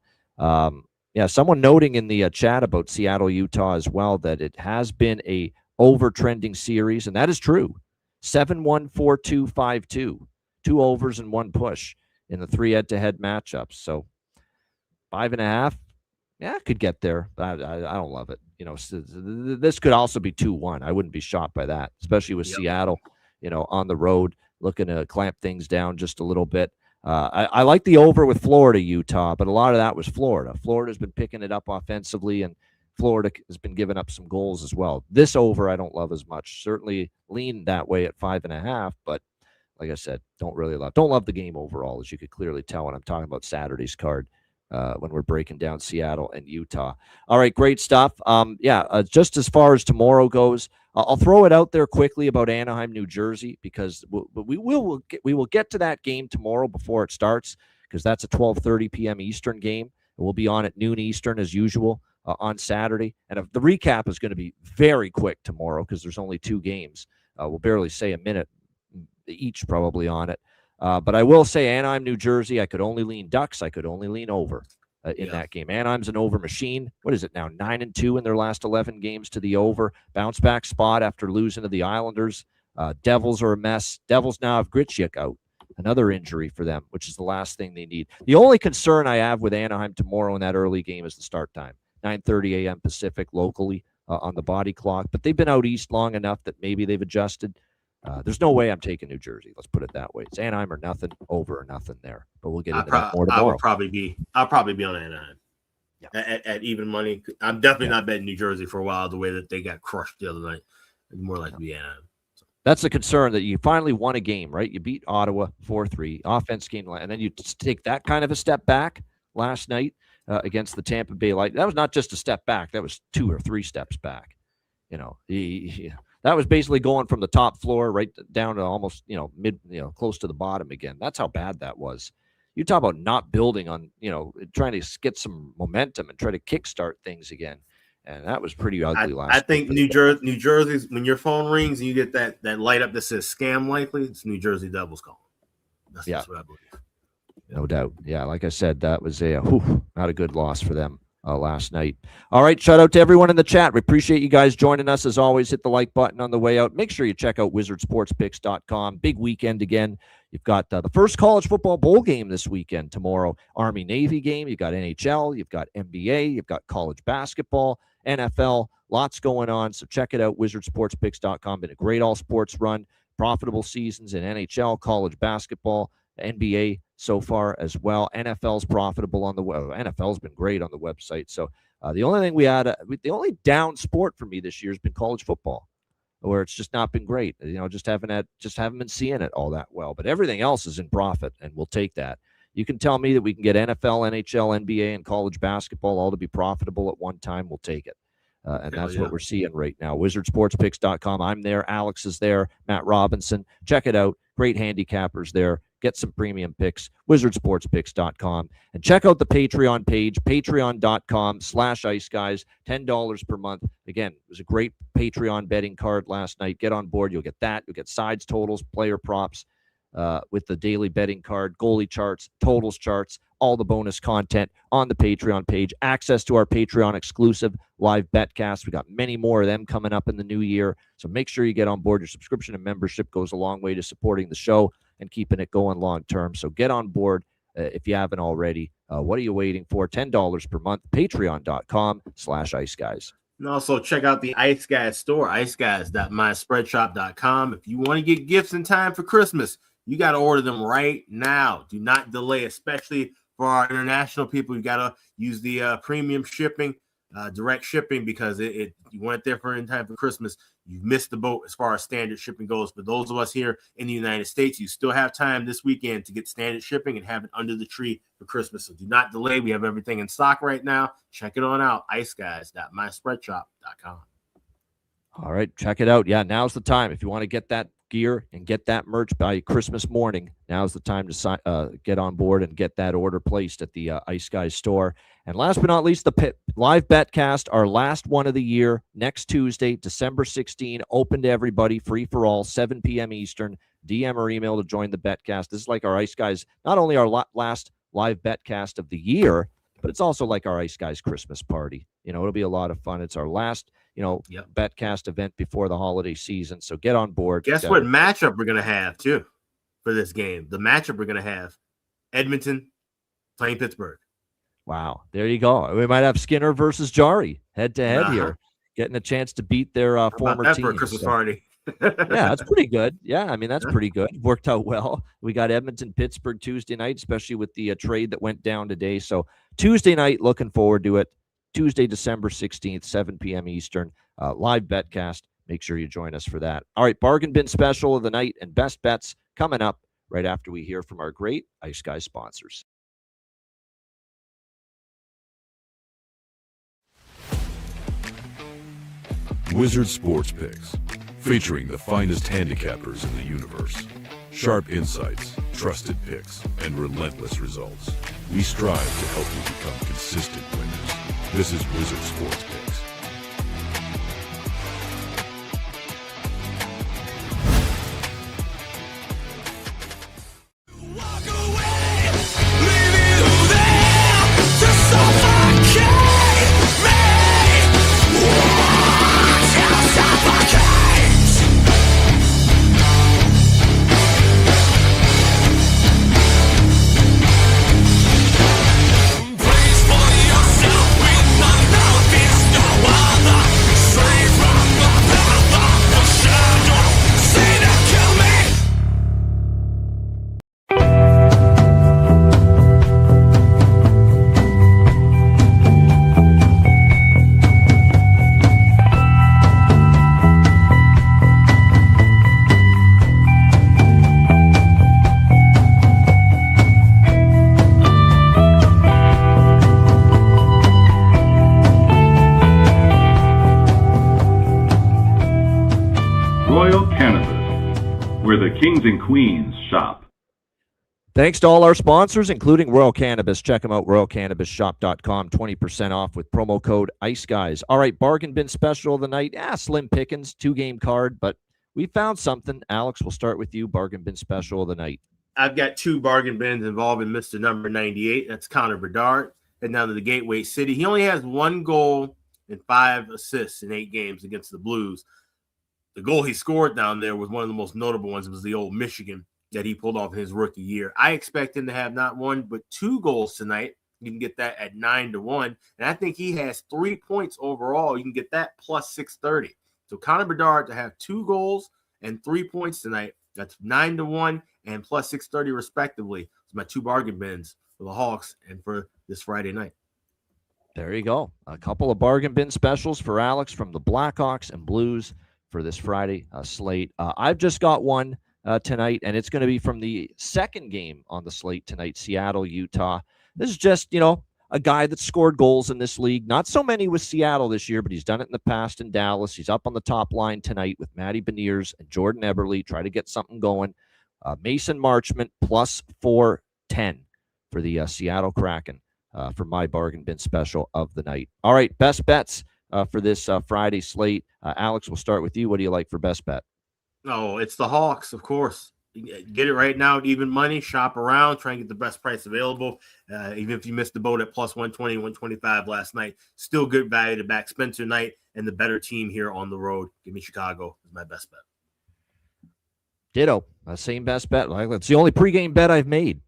Someone noting in the chat about Seattle, Utah as well, that it has been a over-trending series, and that is true. 7-1, 4-2, 5-2. 2 overs and 1 push in the 3 head-to-head matchups. So 5.5, could get there, but I don't love it. This could also be 2-1. I wouldn't be shocked by that, especially with Seattle, on the road, looking to clamp things down just a little bit. I like the over with Florida, Utah, but a lot of that was Florida. Florida's been picking it up offensively, and Florida has been giving up some goals as well. This over I don't love as much. Certainly lean that way at 5.5, but like I said, don't love the game overall, as you could clearly tell when I'm talking about Saturday's card when we're breaking down Seattle and Utah. All right, great stuff. Just as far as tomorrow goes, I'll throw it out there quickly about Anaheim, New Jersey, because we will get to that game tomorrow before it starts, because that's a 12:30 p.m. Eastern game. And we'll be on at noon Eastern as usual on Saturday. And the recap is going to be very quick tomorrow because there's only 2 games. We'll barely say a minute each probably on it. But I will say Anaheim, New Jersey, I could only lean Ducks. I could only lean over in that game. Anaheim's an over machine. What is it now? 9-2 in their last 11 games to the over. Bounce back spot after losing to the Islanders. Devils are a mess. Devils now have Grichyuk out. Another injury for them, which is the last thing they need. The only concern I have with Anaheim tomorrow in that early game is the start time. 9:30 a.m. Pacific locally on the body clock. But they've been out east long enough that maybe they've adjusted. There's no way I'm taking New Jersey. Let's put it that way. It's Anaheim or nothing, over or nothing there. But we'll get into that more tomorrow. I'll probably be on Anaheim at even money. I'm definitely not betting New Jersey for a while. The way that they got crushed the other night, it's more likely to be Anaheim. That's the concern, that you finally won a game, right? You beat Ottawa 4-3, offense game, and then you take that kind of a step back last night against the Tampa Bay Lightning. That was not just a step back; that was 2 or 3 steps back. That was basically going from the top floor right down to almost, close to the bottom again. That's how bad that was. You talk about not building on, trying to get some momentum and try to kickstart things again. And that was pretty ugly last I think week. New Jersey's, when your phone rings and you get that light up that says scam likely, it's New Jersey Devils calling. That's what I believe. No doubt. Yeah, like I said, that was not a good loss for them last night. All right, shout out to everyone in the chat. We appreciate you guys joining us. As always, hit the like button on the way out. Make sure you check out wizardsportspicks.com. Big weekend again. You've got the first college football bowl game this weekend tomorrow. Army-Navy game. You've got NHL. You've got NBA. You've got college basketball, NFL. Lots going on. So check it out, wizardsportspicks.com. Been a great all-sports run. Profitable seasons in NHL, college basketball, NBA so far as well. NFL's profitable on the web. NFL's been great on the website. So the only thing the only down sport for me this year has been college football, where it's just not been great. Just haven't been seeing it all that well. But everything else is in profit, and we'll take that. You can tell me that we can get NFL, NHL, NBA, and college basketball all to be profitable at one time. We'll take it. And that's what we're seeing right now. Wizardsportspicks.com. I'm there. Alex is there. Matt Robinson. Check it out. Great handicappers there. Get some premium picks. Wizardsportspicks.com. And check out the Patreon page, patreon.com/iceguys. $10 per month. Again, it was a great Patreon betting card last night. Get on board. You'll get that. You'll get sides, totals, player props with the daily betting card, goalie charts, totals charts, all the bonus content on the Patreon page, access to our Patreon exclusive live betcasts. We got many more of them coming up in the new year. So make sure you get on board. Your subscription and membership goes a long way to supporting the show and keeping it going long term. So get on board if you haven't already. What are you waiting for? $10 per month, patreon.com/iceguys. And also check out the Ice Guys store, iceguys.myspreadshop.com. If you want to get gifts in time for Christmas, you got to order them right now. Do not delay, especially for our international people. You got to use the premium shipping, direct shipping, because you want it there for in time for Christmas. You've missed the boat as far as standard shipping goes. For those of us here in the United States, you still have time this weekend to get standard shipping and have it under the tree for Christmas. So do not delay. We have everything in stock right now. Check it on out, iceguys.myspreadshop.com. All right, check it out. Yeah, now's the time. If you want to get that gear and get that merch by Christmas morning, now's the time to get on board and get that order placed at the Ice Guys store. And last but not least, the live betcast, our last one of the year, next Tuesday, December 16, open to everybody, free for all, 7 p.m. Eastern. DM or email to join the betcast. This is like our Ice Guys, not only our last live betcast of the year, but it's also like our Ice Guys Christmas party. It'll be a lot of fun. It's our last betcast event before the holiday season. So get on board. Guess what matchup we're going to have, too, for this game? The matchup we're going to have, Edmonton playing Pittsburgh. Wow. There you go. We might have Skinner versus Jari head-to-head here, getting a chance to beat their former team. For a Christmas party. Yeah, that's pretty good. Yeah, I mean, that's pretty good. Worked out well. We got Edmonton-Pittsburgh Tuesday night, especially with the trade that went down today. So Tuesday night, looking forward to it. Tuesday, December 16th, 7 p.m. Eastern, live betcast. Make sure you join us for that. All right, bargain bin special of the night and best bets coming up right after we hear from our great Ice Guys sponsors. Wizard Sports Picks, featuring the finest handicappers in the universe. Sharp insights, trusted picks, and relentless results. We strive to help you become consistent winners. This is Wizard Sports Picks. Royal Cannabis, where the kings and queens shop. Thanks to all our sponsors, including Royal Cannabis. Check them out, royalcannabisshop.com, 20% off with promo code Ice Guys. All right, bargain bin special of the night. Slim pickings, 2-game card, but we found something. Alex, we'll start with you. Bargain bin special of the night. I've got 2 bargain bins involving Mr. Number 98. That's Connor Bedard. And down to the Gateway City. He only has 1 goal and 5 assists in 8 games against the Blues. The goal he scored down there was one of the most notable ones. It was the old Michigan that he pulled off in his rookie year. I expect him to have not 1, but 2 goals tonight. You can get that at 9-1. And I think he has 3 points overall. You can get that plus 630. So Connor Bedard to have 2 goals and 3 points tonight. That's 9-1 and plus 630 respectively. It's my 2 bargain bins for the Hawks and for this Friday night. There you go. A couple of bargain bin specials for Alex from the Blackhawks and Blues for this Friday slate. I've just got one tonight, and it's going to be from the second game on the slate tonight, Seattle, Utah. This is just, a guy that scored goals in this league. Not so many with Seattle this year, but he's done it in the past in Dallas. He's up on the top line tonight with Matty Beniers and Jordan Eberle. Try to get something going. Mason Marchment plus 410 for the Seattle Kraken for my bargain bin special of the night. All right, best bets for this Friday slate. Alex, we'll start with you. What do you like for best bet? Oh, it's the Hawks, of course. Get it right now at even money. Shop around. Try and get the best price available. Even if you missed the boat at plus 120, 125 last night, still good value to back Spencer Knight and the better team here on the road. Give me Chicago as my best bet. Ditto. Same best bet. It's the only pregame bet I've made.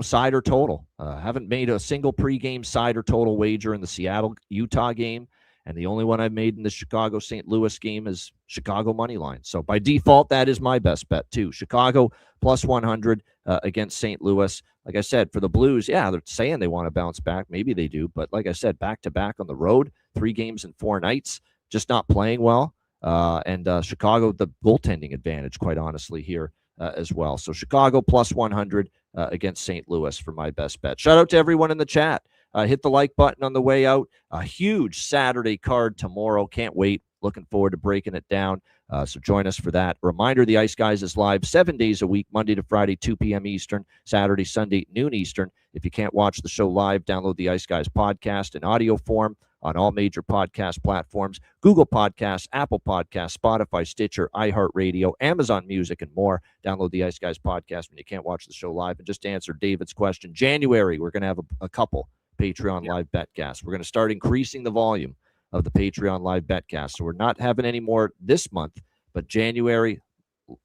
Side or total. Haven't made a single pregame side or total wager in the Seattle-Utah game. And the only one I've made in the Chicago-St. Louis game is Chicago money line. So by default, that is my best bet too. Chicago plus 100 against St. Louis. Like I said, for the Blues, they're saying they want to bounce back. Maybe they do. But like I said, back-to-back on the road, 3 games in 4 nights, just not playing well. And Chicago, the goaltending advantage, quite honestly, here as well. So Chicago plus 100 against St. Louis for my best bet. Shout out to everyone in the chat. Hit the like button on the way out. A huge Saturday card tomorrow. Can't wait. Looking forward to breaking it down. So join us for that. Reminder, the Ice Guys is live 7 days a week, Monday to Friday, 2 p.m. Eastern, Saturday, Sunday, noon Eastern. If you can't watch the show live, download the Ice Guys podcast in audio form on all major podcast platforms, Google Podcasts, Apple Podcasts, Spotify, Stitcher, iHeartRadio, Amazon Music, and more. Download the Ice Guys podcast when you can't watch the show live. And just to answer David's question, January, we're going to have a couple Patreon live betcasts. We're going to start increasing the volume of the Patreon live betcast. So we're not having any more this month, but January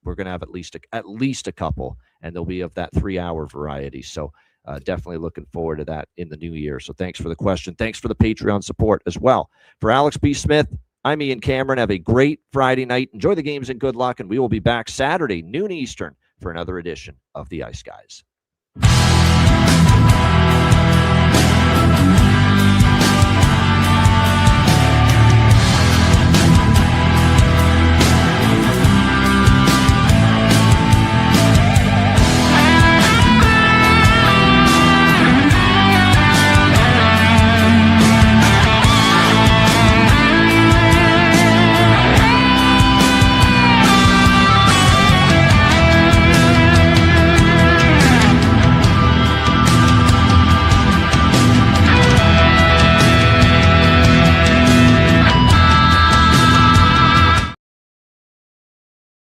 we're going to have at least a couple, and they'll be of that 3-hour variety. So definitely looking forward to that in the new year. So thanks for the question. Thanks for the Patreon support as well. For Alex B. Smith, I'm Ian Cameron. Have a great Friday night. Enjoy the games and good luck, and we will be back Saturday, noon Eastern, for another edition of the Ice Guys.